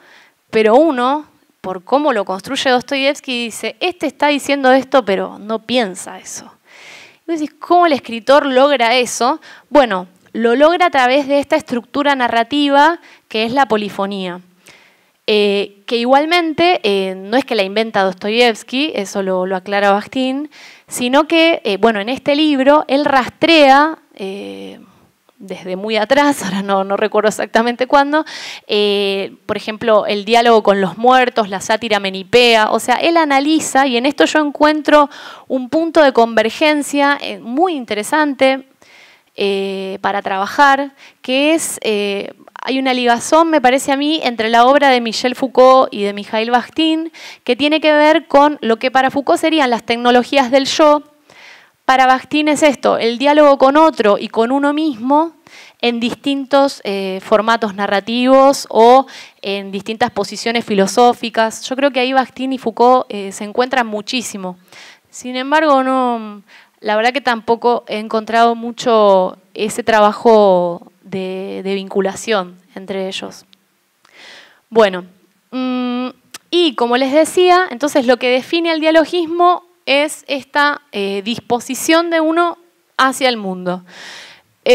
pero uno, por cómo lo construye Dostoyevsky, dice, este está diciendo esto, pero no piensa eso. Entonces, ¿cómo el escritor logra eso? Bueno, lo logra a través de esta estructura narrativa que es la polifonía. Que igualmente no es que la inventa Dostoyevsky, eso lo aclara Bakhtin, sino que, bueno, en este libro él rastrea, desde muy atrás, ahora no recuerdo exactamente cuándo, por ejemplo, el diálogo con los muertos, la sátira menipea, o sea, él analiza, y en esto yo encuentro un punto de convergencia muy interesante, para trabajar, que es, hay una ligazón, me parece a mí, entre la obra de Michel Foucault y de Mikhail Bakhtin, que tiene que ver con lo que para Foucault serían las tecnologías del yo. Para Bakhtin es esto, el diálogo con otro y con uno mismo en distintos formatos narrativos o en distintas posiciones filosóficas. Yo creo que ahí Bakhtin y Foucault se encuentran muchísimo. Sin embargo, la verdad que tampoco he encontrado mucho ese trabajo de vinculación entre ellos. Bueno, y como les decía, entonces lo que define al dialogismo es esta disposición de uno hacia el mundo. Y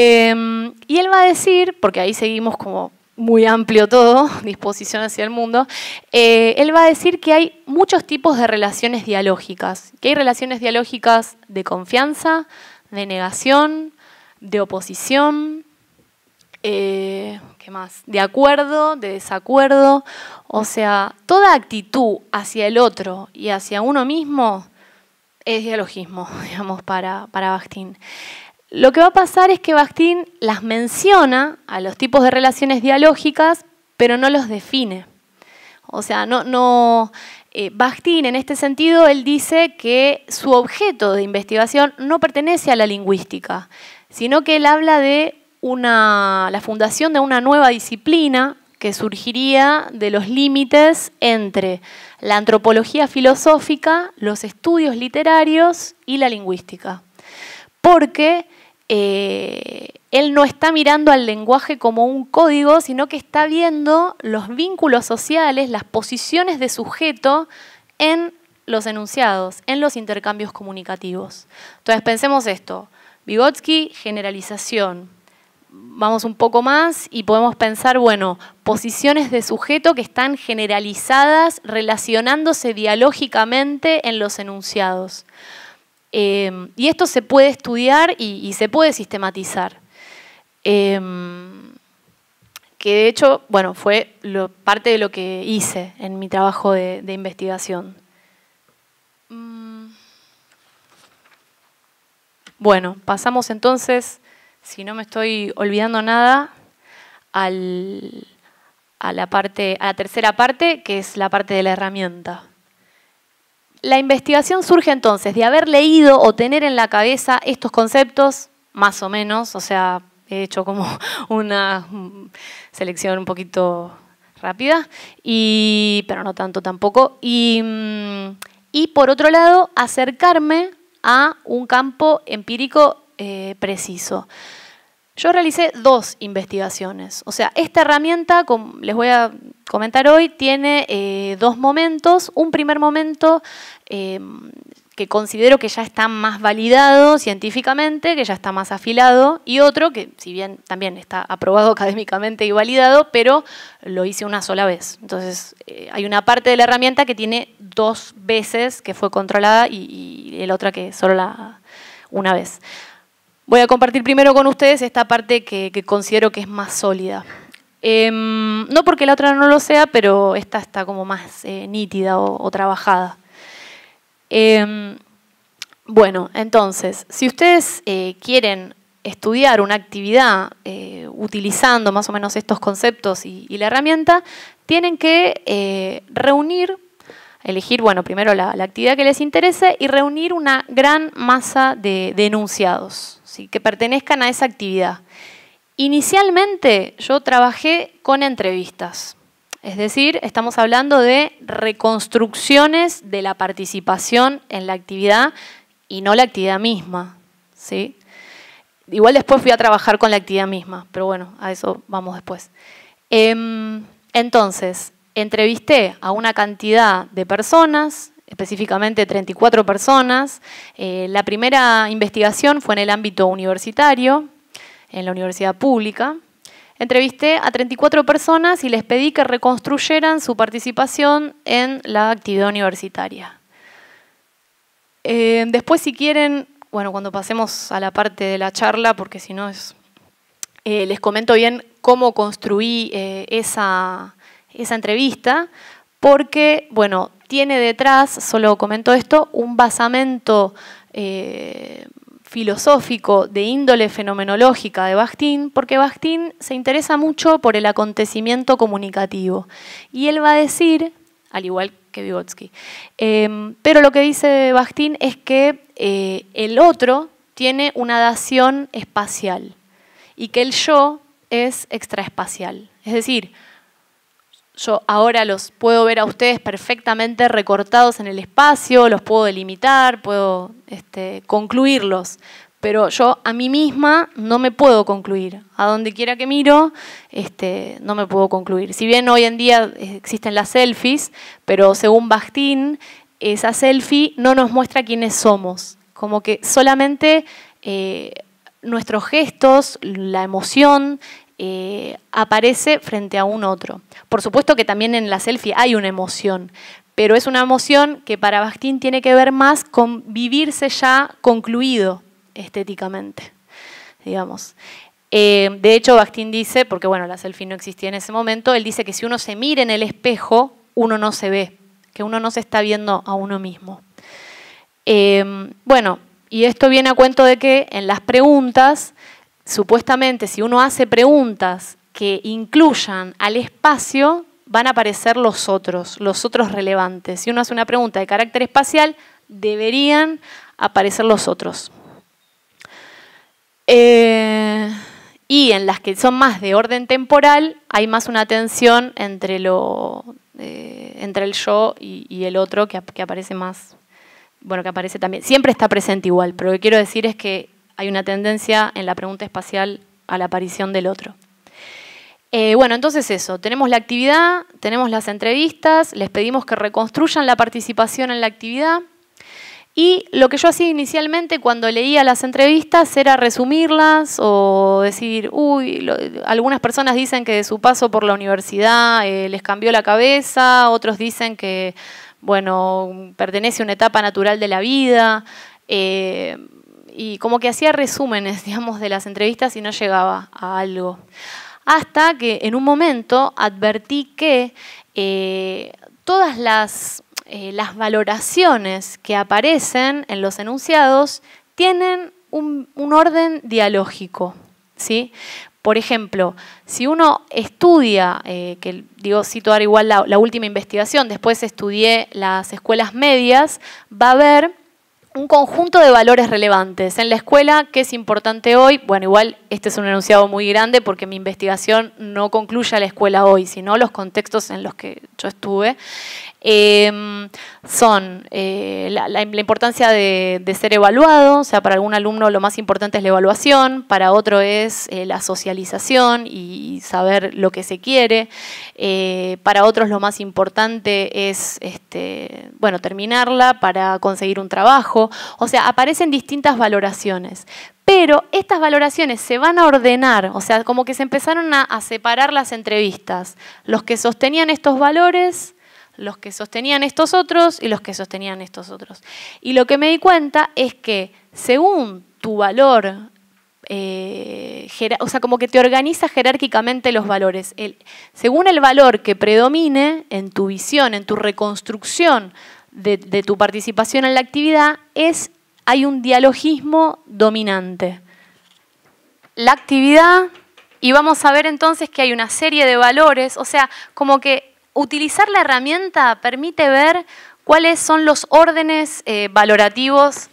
él va a decir, porque ahí seguimos como muy amplio todo, disposición hacia el mundo, él va a decir que hay muchos tipos de relaciones dialógicas, que hay relaciones dialógicas de confianza, de negación, de oposición, ¿qué más? De acuerdo, de desacuerdo, o sea, toda actitud hacia el otro y hacia uno mismo es dialogismo, digamos, para Bakhtin. Lo que va a pasar es que Bakhtin las menciona a los tipos de relaciones dialógicas, pero no los define. O sea, Bakhtin en este sentido, él dice que su objeto de investigación no pertenece a la lingüística, sino que él habla de la fundación de una nueva disciplina que surgiría de los límites entre la antropología filosófica, los estudios literarios y la lingüística. Porque él no está mirando al lenguaje como un código, sino que está viendo los vínculos sociales, las posiciones de sujeto en los enunciados, en los intercambios comunicativos. Entonces pensemos esto, Vygotsky, generalización. Vamos un poco más y podemos pensar, bueno, posiciones de sujeto que están generalizadas, relacionándose dialógicamente en los enunciados. Y esto se puede estudiar y se puede sistematizar. Que de hecho, bueno, fue parte de lo que hice en mi trabajo de investigación. Bueno, pasamos entonces, si no me estoy olvidando nada, a la tercera parte, que es la parte de la herramienta. La investigación surge entonces de haber leído o tener en la cabeza estos conceptos, más o menos, o sea, he hecho como una selección un poquito rápida, pero no tanto tampoco. Y por otro lado, acercarme a un campo empírico preciso. Yo realicé 2 investigaciones. O sea, esta herramienta, como les voy a comentar hoy, tiene 2 momentos. Un primer momento que considero que ya está más validado científicamente, que ya está más afilado, y otro que, si bien también está aprobado académicamente y validado, pero lo hice una sola vez. Entonces, hay una parte de la herramienta que tiene 2 veces que fue controlada y la otra que solo una vez. Voy a compartir primero con ustedes esta parte que considero que es más sólida. No porque la otra no lo sea, pero esta está como más nítida o trabajada. Bueno, entonces, si ustedes quieren estudiar una actividad utilizando más o menos estos conceptos y la herramienta, tienen que elegir, bueno, primero la actividad que les interese y reunir una gran masa de enunciados, ¿sí?, que pertenezcan a esa actividad. Inicialmente yo trabajé con entrevistas, es decir, estamos hablando de reconstrucciones de la participación en la actividad y no la actividad misma, ¿sí? Igual después fui a trabajar con la actividad misma, pero bueno, a eso vamos después. Entonces, entrevisté a una cantidad de personas, específicamente 34 personas. La primera investigación fue en el ámbito universitario, en la universidad pública. Entrevisté a 34 personas y les pedí que reconstruyeran su participación en la actividad universitaria. Después, si quieren, bueno, cuando pasemos a la parte de la charla, porque si no les comento bien cómo construí esa entrevista, porque, bueno, tiene detrás, solo comento esto, un basamento filosófico de índole fenomenológica de Bakhtin, porque Bakhtin se interesa mucho por el acontecimiento comunicativo. Y él va a decir, al igual que Vygotsky, pero lo que dice Bakhtin es que el otro tiene una dación espacial y que el yo es extraespacial. Es decir, yo ahora los puedo ver a ustedes perfectamente recortados en el espacio, los puedo delimitar, puedo concluirlos, pero yo a mí misma no me puedo concluir. A donde quiera que miro, no me puedo concluir. Si bien hoy en día existen las selfies, pero según Bakhtin, esa selfie no nos muestra quiénes somos. Como que solamente nuestros gestos, la emoción, aparece frente a un otro. Por supuesto que también en la selfie hay una emoción, pero es una emoción que para Bakhtin tiene que ver más con vivirse ya concluido estéticamente, digamos. De hecho, Bakhtin dice, porque bueno, la selfie no existía en ese momento, él dice que si uno se mira en el espejo, uno no se ve, que uno no se está viendo a uno mismo. Bueno, y esto viene a cuento de que en las preguntas, supuestamente, si uno hace preguntas que incluyan al espacio, van a aparecer los otros relevantes. Si uno hace una pregunta de carácter espacial, deberían aparecer los otros. Y en las que son más de orden temporal, hay más una tensión entre el yo y el otro, que aparece más, bueno, que aparece también. Siempre está presente igual, pero lo que quiero decir es que hay una tendencia en la pregunta espacial a la aparición del otro. Bueno, entonces eso, tenemos la actividad, tenemos las entrevistas, les pedimos que reconstruyan la participación en la actividad. Y lo que yo hacía inicialmente cuando leía las entrevistas era resumirlas o decir, algunas personas dicen que de su paso por la universidad les cambió la cabeza, otros dicen que, bueno, pertenece a una etapa natural de la vida. Y como que hacía resúmenes, digamos, de las entrevistas y no llegaba a algo. Hasta que en un momento advertí que todas las valoraciones que aparecen en los enunciados tienen un orden dialógico, ¿sí? Por ejemplo, si uno estudia, cito ahora igual la última investigación, después estudié las escuelas medias, va a haber un conjunto de valores relevantes. En la escuela, ¿qué es importante hoy? Bueno, igual este es un enunciado muy grande porque mi investigación no concluye a la escuela hoy, sino los contextos en los que yo estuve. Son la importancia de ser evaluado, o sea, para algún alumno lo más importante es la evaluación, para otro es la socialización y saber lo que se quiere, para otros lo más importante es bueno, terminarla para conseguir un trabajo, o sea, aparecen distintas valoraciones. Pero estas valoraciones se van a ordenar, o sea, como que se empezaron a separar las entrevistas, los que sostenían estos valores, los que sostenían estos otros y los que sostenían estos otros. Y lo que me di cuenta es que según tu valor, o sea, como que te organiza jerárquicamente los valores. Según el valor que predomine en tu visión, en tu reconstrucción de tu participación en la actividad, hay un dialogismo dominante. La actividad, y vamos a ver entonces que hay una serie de valores, o sea, como que utilizar la herramienta permite ver cuáles son los órdenes valorativos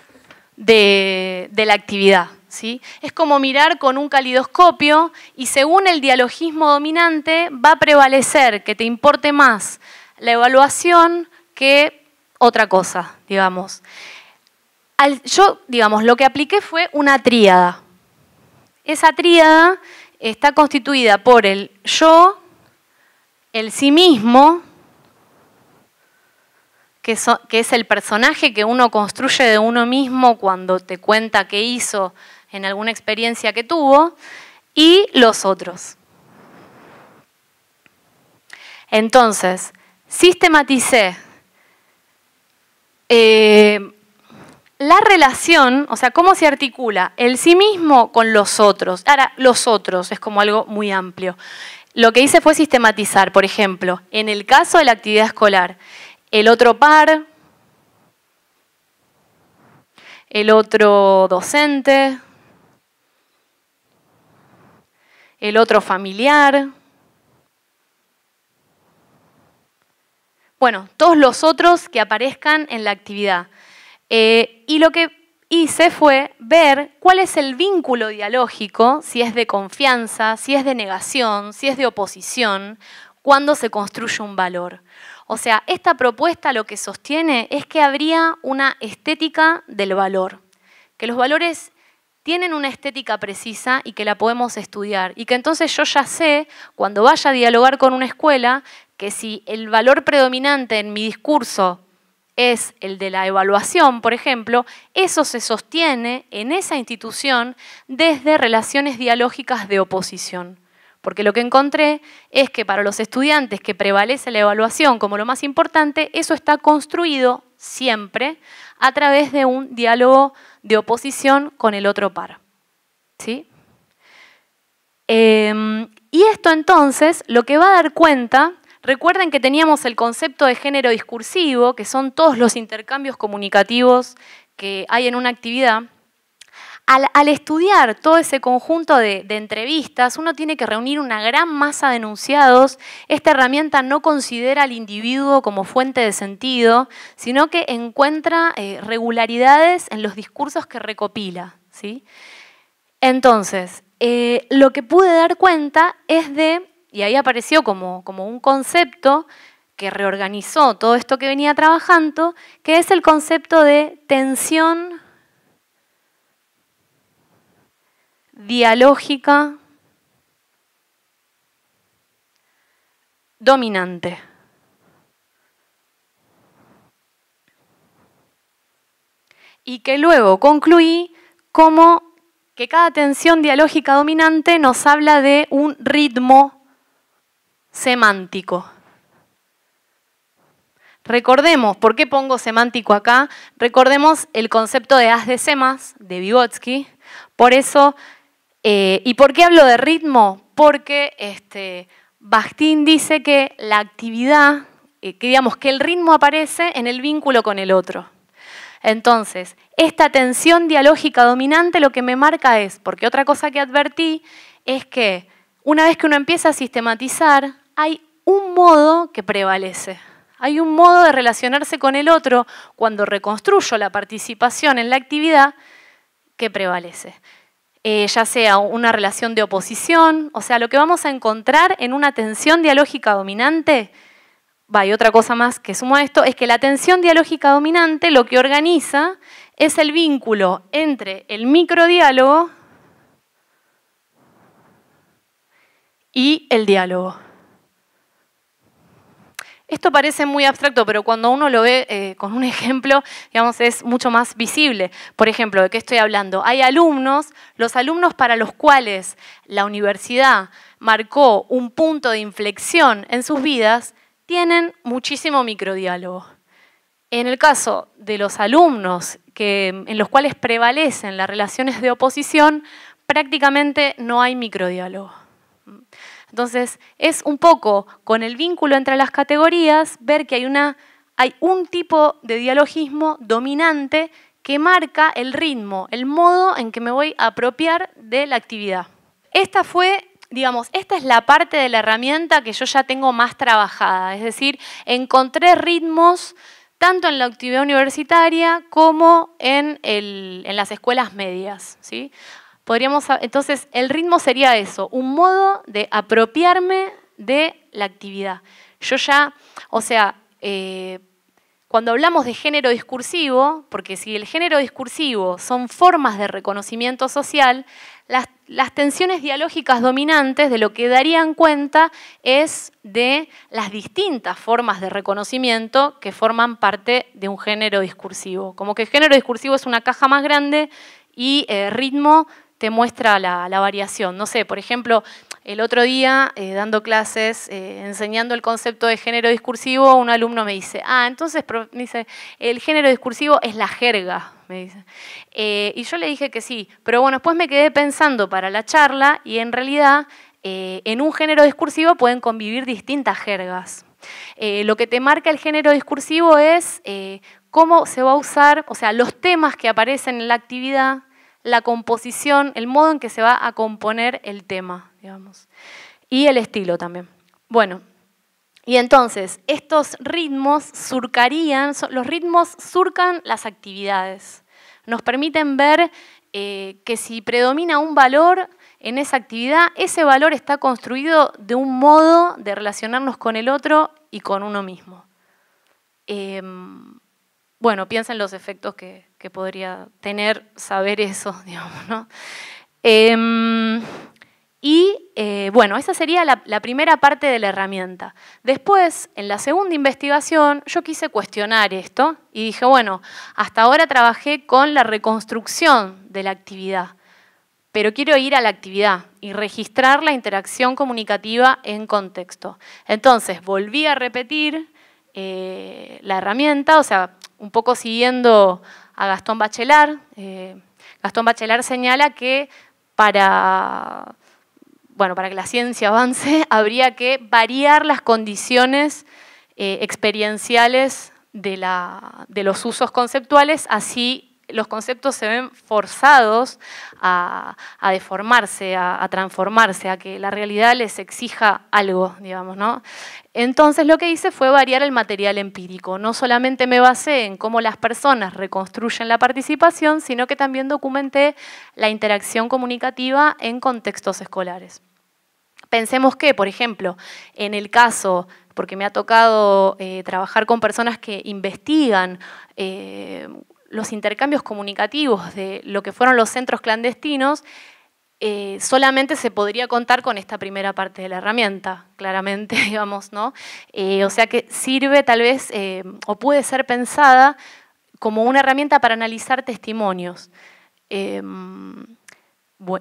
de la actividad, ¿sí? Es como mirar con un calidoscopio y según el dialogismo dominante va a prevalecer que te importe más la evaluación que otra cosa, digamos. Yo, digamos, lo que apliqué fue una tríada. Esa tríada está constituida por el yo, el sí mismo, que es el personaje que uno construye de uno mismo cuando te cuenta qué hizo en alguna experiencia que tuvo, y los otros. Entonces, sistematicé la relación, o sea, cómo se articula el sí mismo con los otros. Ahora, los otros es como algo muy amplio. Lo que hice fue sistematizar, por ejemplo, en el caso de la actividad escolar, el otro par, el otro docente, el otro familiar. Bueno, todos los otros que aparezcan en la actividad. Y lo que hice fue ver cuál es el vínculo dialógico, si es de confianza, si es de negación, si es de oposición, cuando se construye un valor. O sea, esta propuesta lo que sostiene es que habría una estética del valor, que los valores tienen una estética precisa y que la podemos estudiar. Y que entonces yo ya sé, cuando vaya a dialogar con una escuela, que si el valor predominante en mi discurso es el de la evaluación, por ejemplo, eso se sostiene en esa institución desde relaciones dialógicas de oposición. Porque lo que encontré es que para los estudiantes que prevalece la evaluación como lo más importante, eso está construido siempre a través de un diálogo de oposición con el otro par. ¿Sí? Y esto entonces lo que va a dar cuenta, recuerden que teníamos el concepto de género discursivo, que son todos los intercambios comunicativos que hay en una actividad. Al estudiar todo ese conjunto de entrevistas, uno tiene que reunir una gran masa de enunciados. Esta herramienta no considera al individuo como fuente de sentido, sino que encuentra regularidades en los discursos que recopila, ¿sí? Entonces, lo que pude dar cuenta es de, y ahí apareció como un concepto que reorganizó todo esto que venía trabajando, que es el concepto de tensión dialógica dominante. Y que luego concluí como que cada tensión dialógica dominante nos habla de un ritmo semántico. Recordemos, ¿por qué pongo semántico acá? Recordemos el concepto de haz de semas de Vygotsky. Por eso, ¿y por qué hablo de ritmo? Porque Bakhtin dice que la actividad, que el ritmo aparece en el vínculo con el otro. Entonces, esta tensión dialógica dominante lo que me marca es, porque otra cosa que advertí es que una vez que uno empieza a sistematizar, hay un modo que prevalece. Hay un modo de relacionarse con el otro cuando reconstruyo la participación en la actividad que prevalece. Ya sea una relación de oposición, o sea, lo que vamos a encontrar en una tensión dialógica dominante, y otra cosa más que sumo a esto, es que la tensión dialógica dominante lo que organiza es el vínculo entre el microdiálogo y el diálogo. Esto parece muy abstracto, pero cuando uno lo ve con un ejemplo, digamos, es mucho más visible. Por ejemplo, ¿de qué estoy hablando? Hay alumnos, los alumnos para los cuales la universidad marcó un punto de inflexión en sus vidas, tienen muchísimo microdiálogo. En el caso de los alumnos en los cuales prevalecen las relaciones de oposición, prácticamente no hay microdiálogo. Entonces, es un poco con el vínculo entre las categorías ver que hay un tipo de dialogismo dominante que marca el ritmo, el modo en que me voy a apropiar de la actividad. Esta es la parte de la herramienta que yo ya tengo más trabajada, es decir, encontré ritmos tanto en la actividad universitaria como en las escuelas medias, ¿sí? Entonces, el ritmo sería eso, un modo de apropiarme de la actividad. Cuando hablamos de género discursivo, porque si el género discursivo son formas de reconocimiento social, las tensiones dialógicas dominantes de lo que darían cuenta es de las distintas formas de reconocimiento que forman parte de un género discursivo. Como que el género discursivo es una caja más grande y ritmo te muestra la variación. No sé, por ejemplo, el otro día, dando clases, enseñando el concepto de género discursivo, un alumno me dice, entonces, me dice, el género discursivo es la jerga, me dice. Y yo le dije que sí, pero bueno, después me quedé pensando para la charla y en realidad en un género discursivo pueden convivir distintas jergas. Lo que te marca el género discursivo es cómo se va a usar, o sea, los temas que aparecen en la actividad, la composición, el modo en que se va a componer el tema, digamos. Y el estilo también. Bueno, y entonces, estos ritmos los ritmos surcan las actividades. nos permiten ver que si predomina un valor en esa actividad, ese valor está construido de un modo de relacionarnos con el otro y con uno mismo. Bueno, piensa en los efectos que podría tener saber eso, digamos, ¿no? Bueno, esa sería la primera parte de la herramienta. Después, en la segunda investigación, yo quise cuestionar esto y dije, bueno, hasta ahora trabajé con la reconstrucción de la actividad, pero quiero ir a la actividad y registrar la interacción comunicativa en contexto. Entonces, volví a repetir la herramienta, o sea, un poco siguiendo a Gastón Bachelard. Gastón Bachelard señala que para que la ciencia avance, habría que variar las condiciones experienciales de los usos conceptuales, así los conceptos se ven forzados a deformarse, a transformarse, a que la realidad les exija algo, digamos, ¿no? Entonces lo que hice fue variar el material empírico. No solamente me basé en cómo las personas reconstruyen la participación, sino que también documenté la interacción comunicativa en contextos escolares. Pensemos que, por ejemplo, en el caso, porque me ha tocado trabajar con personas que investigan los intercambios comunicativos de lo que fueron los centros clandestinos, solamente se podría contar con esta primera parte de la herramienta, claramente, digamos, ¿no? O sea que sirve tal vez, o puede ser pensada como una herramienta para analizar testimonios.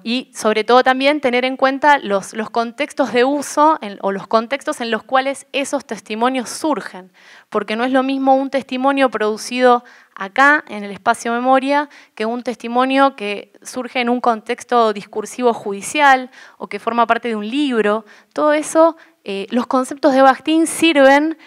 Y sobre todo también tener en cuenta los contextos de uso o los contextos en los cuales esos testimonios surgen, porque no es lo mismo un testimonio producido acá, en el espacio memoria, que un testimonio que surge en un contexto discursivo judicial o que forma parte de un libro. Todo eso, los conceptos de Bakhtin sirven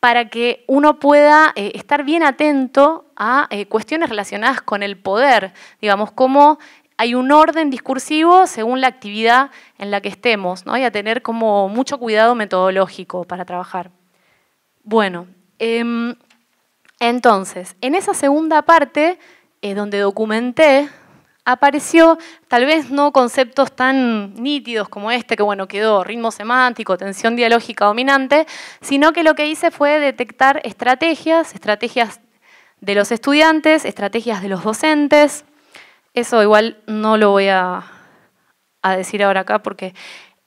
para que uno pueda estar bien atento a cuestiones relacionadas con el poder, digamos, cómo hay un orden discursivo según la actividad en la que estemos, ¿no? Y a tener como mucho cuidado metodológico para trabajar. Bueno, entonces, en esa segunda parte, donde documenté, apareció tal vez no conceptos tan nítidos como este, que bueno, quedó ritmo semántico, tensión dialógica dominante, sino que lo que hice fue detectar estrategias de los estudiantes, estrategias de los docentes. Eso igual no lo voy a decir ahora acá porque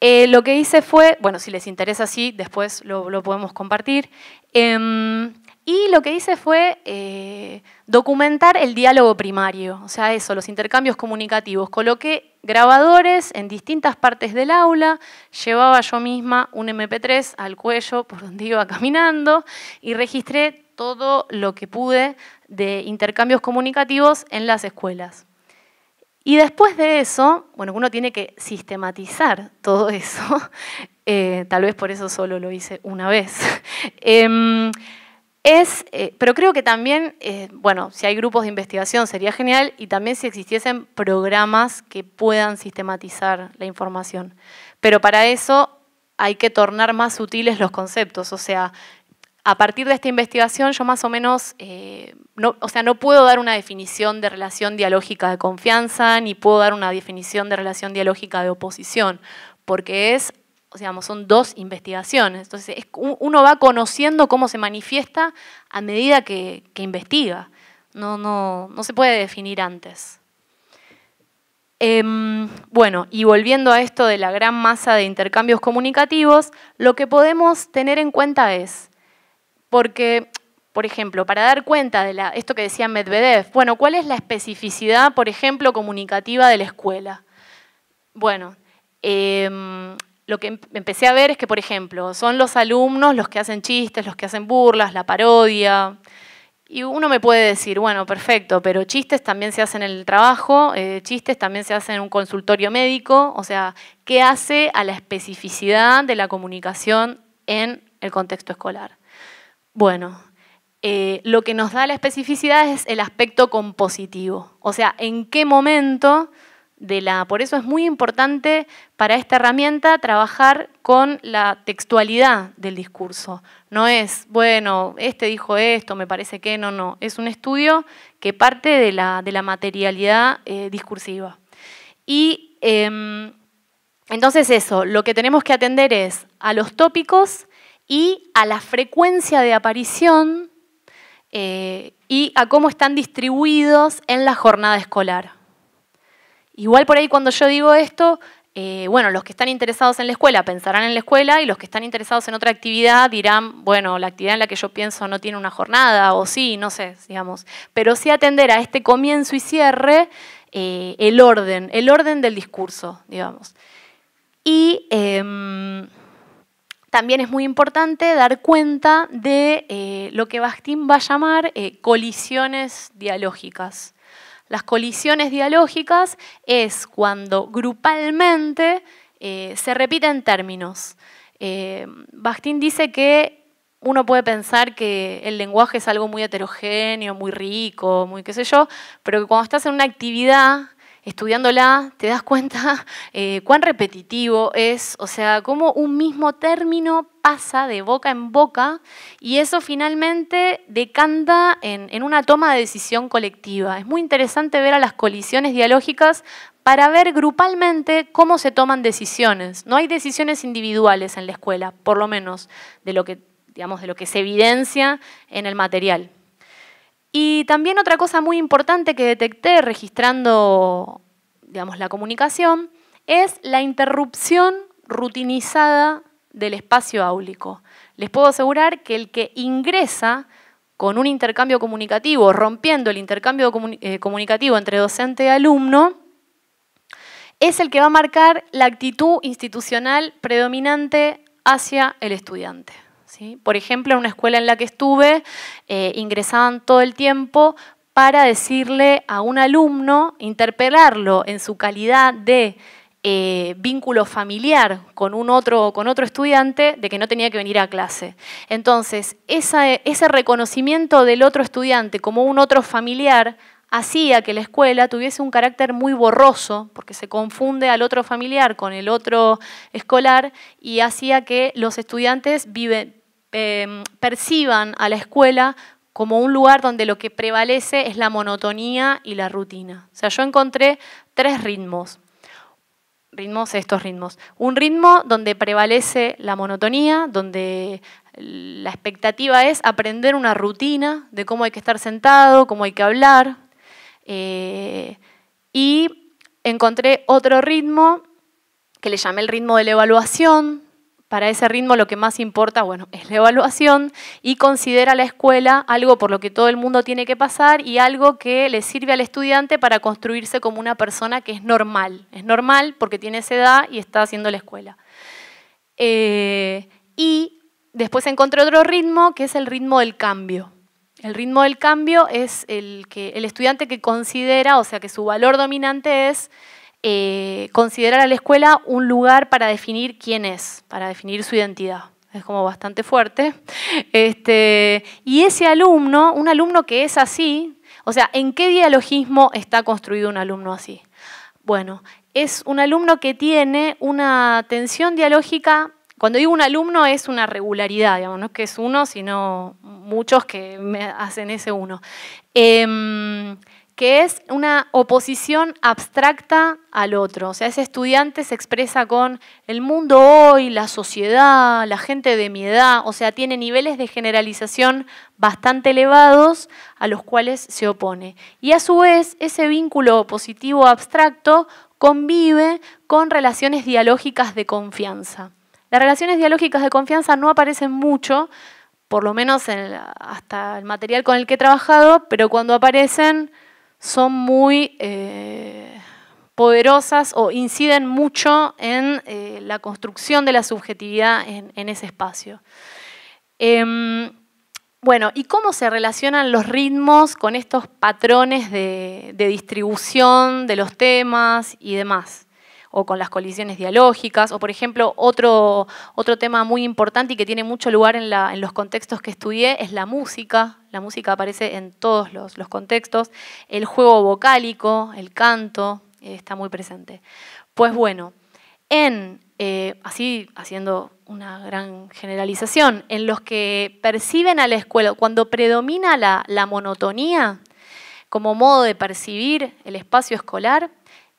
lo que hice fue, bueno, si les interesa sí, después lo podemos compartir. Y lo que hice fue documentar el diálogo primario, o sea, eso, los intercambios comunicativos. Coloqué grabadores en distintas partes del aula, llevaba yo misma un MP3 al cuello por donde iba caminando y registré todo lo que pude de intercambios comunicativos en las escuelas. Y después de eso, bueno, uno tiene que sistematizar todo eso, tal vez por eso solo lo hice una vez. Pero creo que también, bueno, si hay grupos de investigación sería genial y también si existiesen programas que puedan sistematizar la información. Pero para eso hay que tornar más sutiles los conceptos, o sea, a partir de esta investigación yo más o menos, no puedo dar una definición de relación dialógica de confianza, ni puedo dar una definición de relación dialógica de oposición, porque son dos investigaciones. Entonces uno va conociendo cómo se manifiesta a medida que investiga. No se puede definir antes. Bueno, y volviendo a esto de la gran masa de intercambios comunicativos, lo que podemos tener en cuenta es, porque, por ejemplo, para dar cuenta de esto que decía Medvedev, bueno, ¿cuál es la especificidad, por ejemplo, comunicativa de la escuela? Bueno, lo que empecé a ver es que, por ejemplo, son los alumnos los que hacen chistes, los que hacen burlas, la parodia. Y uno me puede decir, bueno, perfecto, pero chistes también se hacen en el trabajo, chistes también se hacen en un consultorio médico. O sea, ¿qué hace a la especificidad de la comunicación en el contexto escolar? Bueno, lo que nos da la especificidad es el aspecto compositivo. O sea, en qué momento Por eso es muy importante para esta herramienta trabajar con la textualidad del discurso. No es, bueno, este dijo esto, me parece que no. Es un estudio que parte de la materialidad discursiva. Y entonces eso, lo que tenemos que atender es a los tópicos y a la frecuencia de aparición y a cómo están distribuidos en la jornada escolar. Igual por ahí cuando yo digo esto, bueno, los que están interesados en la escuela pensarán en la escuela y los que están interesados en otra actividad dirán, bueno, la actividad en la que yo pienso no tiene una jornada o sí, no sé, digamos. Pero sí atender a este comienzo y cierre, el orden del discurso, digamos. Y también es muy importante dar cuenta de lo que Bakhtin va a llamar colisiones dialógicas. Las colisiones dialógicas es cuando grupalmente se repiten términos. Bakhtin dice que uno puede pensar que el lenguaje es algo muy heterogéneo, muy rico, muy qué sé yo, pero que cuando estás en una actividad estudiándola te das cuenta cuán repetitivo es, o sea, cómo un mismo término pasa de boca en boca y eso finalmente decanta en una toma de decisión colectiva. Es muy interesante ver a las colisiones dialógicas para ver grupalmente cómo se toman decisiones. No hay decisiones individuales en la escuela, por lo menos de lo que, digamos, de lo que se evidencia en el material. Y también otra cosa muy importante que detecté registrando, digamos, la comunicación es la interrupción rutinizada del espacio áulico. Les puedo asegurar que el que ingresa con un intercambio comunicativo, rompiendo el intercambio comunicativo entre docente y alumno, es el que va a marcar la actitud institucional predominante hacia el estudiante. ¿Sí? Por ejemplo, en una escuela en la que estuve, ingresaban todo el tiempo para decirle a un alumno, interpelarlo en su calidad de vínculo familiar con otro estudiante, de que no tenía que venir a clase. Entonces, ese reconocimiento del otro estudiante como un otro familiar hacía que la escuela tuviese un carácter muy borroso, porque se confunde al otro familiar con el otro escolar, y hacía que los estudiantes perciban a la escuela como un lugar donde lo que prevalece es la monotonía y la rutina. O sea, yo encontré tres ritmos. Estos ritmos. Un ritmo donde prevalece la monotonía, donde la expectativa es aprender una rutina de cómo hay que estar sentado, cómo hay que hablar. Y encontré otro ritmo que le llamé el ritmo de la evaluación. Para ese ritmo lo que más importa, bueno, es la evaluación y considera la escuela algo por lo que todo el mundo tiene que pasar y algo que le sirve al estudiante para construirse como una persona que es normal. Es normal porque tiene esa edad y está haciendo la escuela. Y después encontré otro ritmo que es el ritmo del cambio. El ritmo del cambio es el estudiante que considera, o sea, que su valor dominante es considerar a la escuela un lugar para definir quién es, para definir su identidad. Es como bastante fuerte. Y ese alumno, un alumno que es así, o sea, ¿en qué dialogismo está construido un alumno así? Bueno, es un alumno que tiene una tensión dialógica. Cuando digo un alumno es una regularidad, digamos, no es que es uno, sino muchos que me hacen ese uno. Que es una oposición abstracta al otro. O sea, ese estudiante se expresa con el mundo hoy, la sociedad, la gente de mi edad. O sea, tiene niveles de generalización bastante elevados a los cuales se opone. Y a su vez, ese vínculo opositivo abstracto convive con relaciones dialógicas de confianza. Las relaciones dialógicas de confianza no aparecen mucho, por lo menos hasta el material con el que he trabajado, pero cuando aparecen son muy poderosas o inciden mucho en la construcción de la subjetividad en ese espacio. Bueno, ¿y cómo se relacionan los ritmos con estos patrones de distribución de los temas y demás? O con las colisiones dialógicas, o por ejemplo, otro tema muy importante y que tiene mucho lugar en los contextos que estudié es la música. La música aparece en todos los contextos. El juego vocálico, el canto, está muy presente. Pues bueno, así haciendo una gran generalización, en los que perciben a la escuela, cuando predomina la monotonía como modo de percibir el espacio escolar,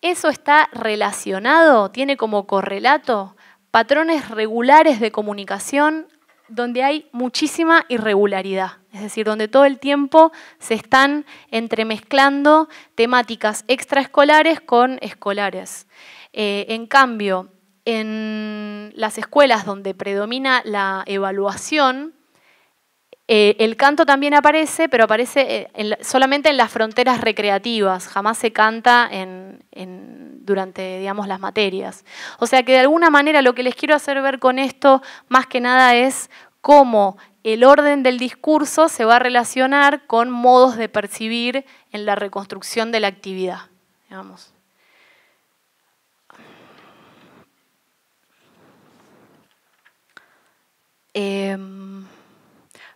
eso está relacionado, tiene como correlato patrones regulares de comunicación donde hay muchísima irregularidad, es decir, donde todo el tiempo se están entremezclando temáticas extraescolares con escolares. En cambio, en las escuelas donde predomina la evaluación, el canto también aparece, pero aparece solamente en las fronteras recreativas, jamás se canta durante, digamos, las materias. O sea que de alguna manera lo que les quiero hacer ver con esto, más que nada, es cómo el orden del discurso se va a relacionar con modos de percibir en la reconstrucción de la actividad, digamos.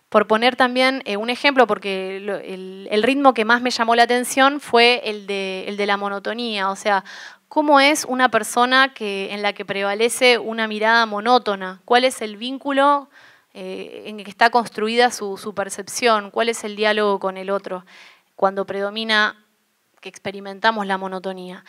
Por poner también un ejemplo, porque el ritmo que más me llamó la atención fue el de la monotonía, o sea, ¿cómo es una persona en la que prevalece una mirada monótona? ¿Cuál es el vínculo en el que está construida su percepción? ¿Cuál es el diálogo con el otro cuando predomina que experimentamos la monotonía?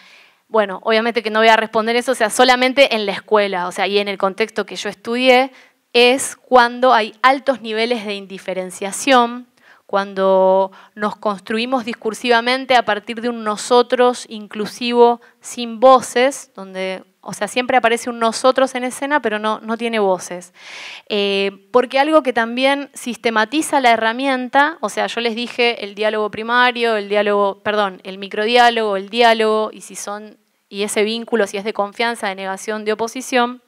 Bueno, obviamente que no voy a responder eso, o sea, solamente en la escuela, o sea, y en el contexto que yo estudié, es cuando hay altos niveles de indiferenciación, cuando nos construimos discursivamente a partir de un nosotros inclusivo sin voces, donde, o sea, siempre aparece un nosotros en escena, pero no tiene voces. Porque algo que también sistematiza la herramienta, o sea, yo les dije el diálogo primario, el microdiálogo, el diálogo, y ese vínculo, si es de confianza, de negación, de oposición.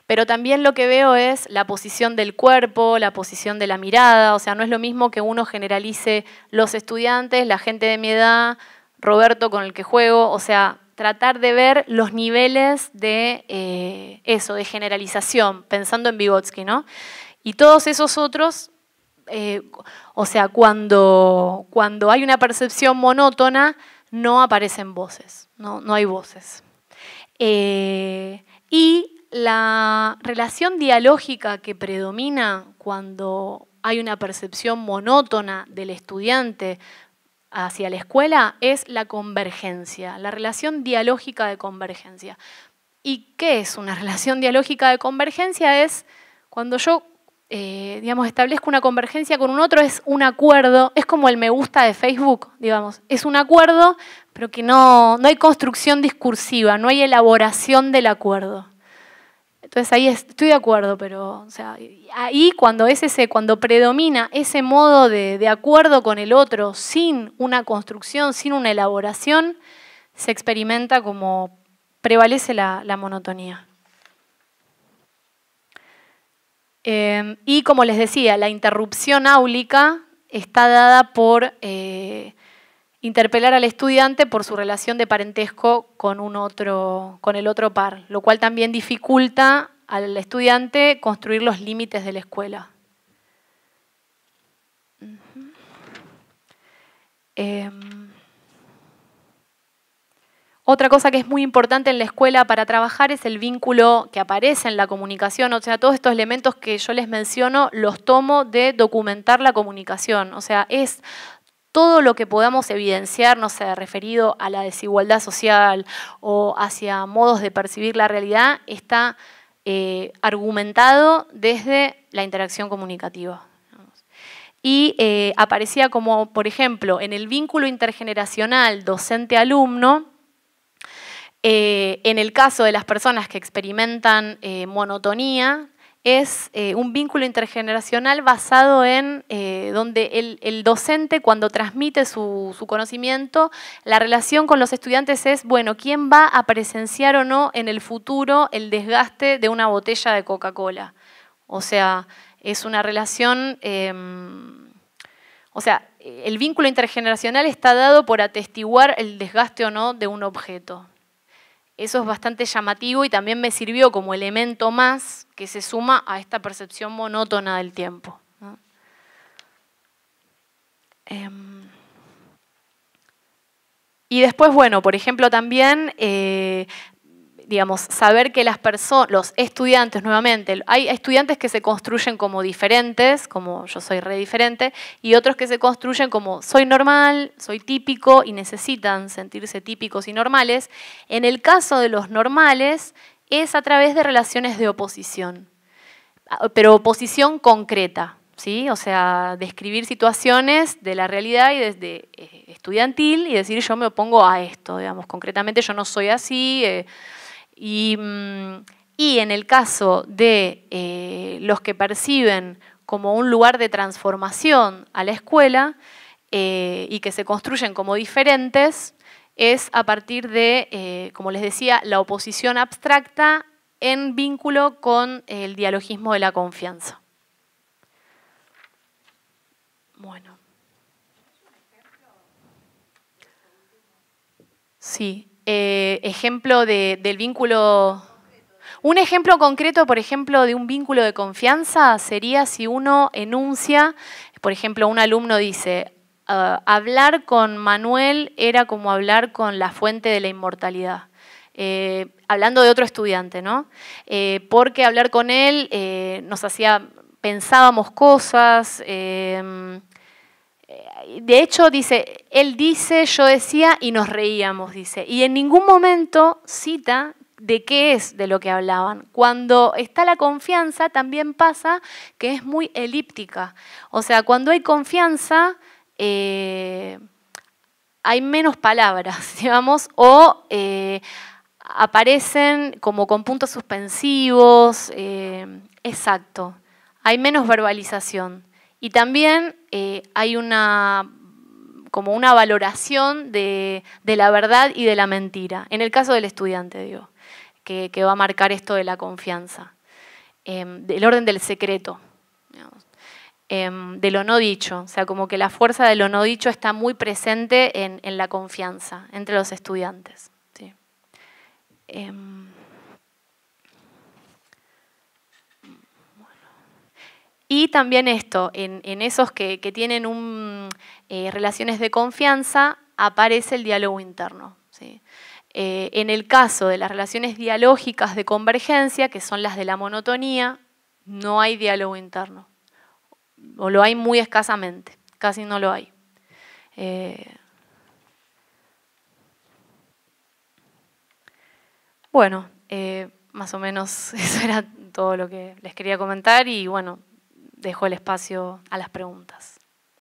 Pero también lo que veo es la posición del cuerpo, la posición de la mirada, o sea, no es lo mismo que uno generalice los estudiantes, la gente de mi edad, Roberto con el que juego, o sea, tratar de ver los niveles de de generalización, pensando en Vygotsky, ¿no? Y todos esos otros, o sea, cuando hay una percepción monótona, no aparecen voces, no hay voces. Y la relación dialógica que predomina cuando hay una percepción monótona del estudiante hacia la escuela es la convergencia, la relación dialógica de convergencia. ¿Y qué es una relación dialógica de convergencia? Es cuando yo digamos, establezco una convergencia con un otro, es un acuerdo, es como el me gusta de Facebook, digamos, es un acuerdo, pero que no hay construcción discursiva, no hay elaboración del acuerdo. Entonces ahí estoy de acuerdo, pero o sea, ahí cuando predomina ese modo de acuerdo con el otro sin una construcción, sin una elaboración, se experimenta como prevalece la monotonía. Y como les decía, la interrupción áulica está dada por interpelar al estudiante por su relación de parentesco con el otro par, lo cual también dificulta al estudiante construir los límites de la escuela. Otra cosa que es muy importante en la escuela para trabajar es el vínculo que aparece en la comunicación. O sea, todos estos elementos que yo les menciono los tomo de documentar la comunicación. O sea, es todo lo que podamos evidenciar, no sé, referido a la desigualdad social o hacia modos de percibir la realidad, está argumentado desde la interacción comunicativa. Y aparecía como, por ejemplo, en el vínculo intergeneracional docente-alumno, en el caso de las personas que experimentan monotonía, es un vínculo intergeneracional basado en donde el docente, cuando transmite su conocimiento, la relación con los estudiantes es, bueno, ¿quién va a presenciar o no en el futuro el desgaste de una botella de Coca-Cola? O sea, es una relación, o sea, el vínculo intergeneracional está dado por atestiguar el desgaste o no de un objeto. Eso es bastante llamativo y también me sirvió como elemento más que se suma a esta percepción monótona del tiempo, ¿no? Y después, bueno, por ejemplo, también, digamos, saber que las personas, los estudiantes, nuevamente, hay estudiantes que se construyen como diferentes, como yo soy re diferente, y otros que se construyen como soy normal, soy típico, y necesitan sentirse típicos y normales. En el caso de los normales, es a través de relaciones de oposición, pero oposición concreta. ¿Sí? O sea, describir situaciones de la realidad y desde estudiantil y decir yo me opongo a esto, digamos, concretamente yo no soy así. Y en el caso de los que perciben como un lugar de transformación a la escuela y que se construyen como diferentes, es a partir de, como les decía, la oposición abstracta en vínculo con el dialogismo de la confianza. Bueno. Sí. Ejemplo del vínculo. Un ejemplo concreto, por ejemplo, de un vínculo de confianza sería si uno enuncia, por ejemplo, un alumno dice, hablar con Manuel era como hablar con la fuente de la inmortalidad. Hablando de otro estudiante, ¿no? Porque hablar con él nos hacía, pensábamos cosas. De hecho, dice, él dice, yo decía y nos reíamos, dice. Y en ningún momento cita de qué es de lo que hablaban. Cuando está la confianza también pasa que es muy elíptica. O sea, cuando hay confianza hay menos palabras, digamos, o aparecen como con puntos suspensivos. Exacto. Hay menos verbalización. Y también hay como una valoración de la verdad y de la mentira. En el caso del estudiante, digo, que va a marcar esto de la confianza. Del orden del secreto, digamos. De lo no dicho. O sea, como que la fuerza de lo no dicho está muy presente en la confianza entre los estudiantes. ¿Sí? Y también esto, en esos que tienen relaciones de confianza, aparece el diálogo interno. ¿Sí? En el caso de las relaciones dialógicas de convergencia, que son las de la monotonía, no hay diálogo interno. O lo hay muy escasamente, casi no lo hay. Bueno, más o menos eso era todo lo que les quería comentar y bueno, dejo el espacio a las preguntas.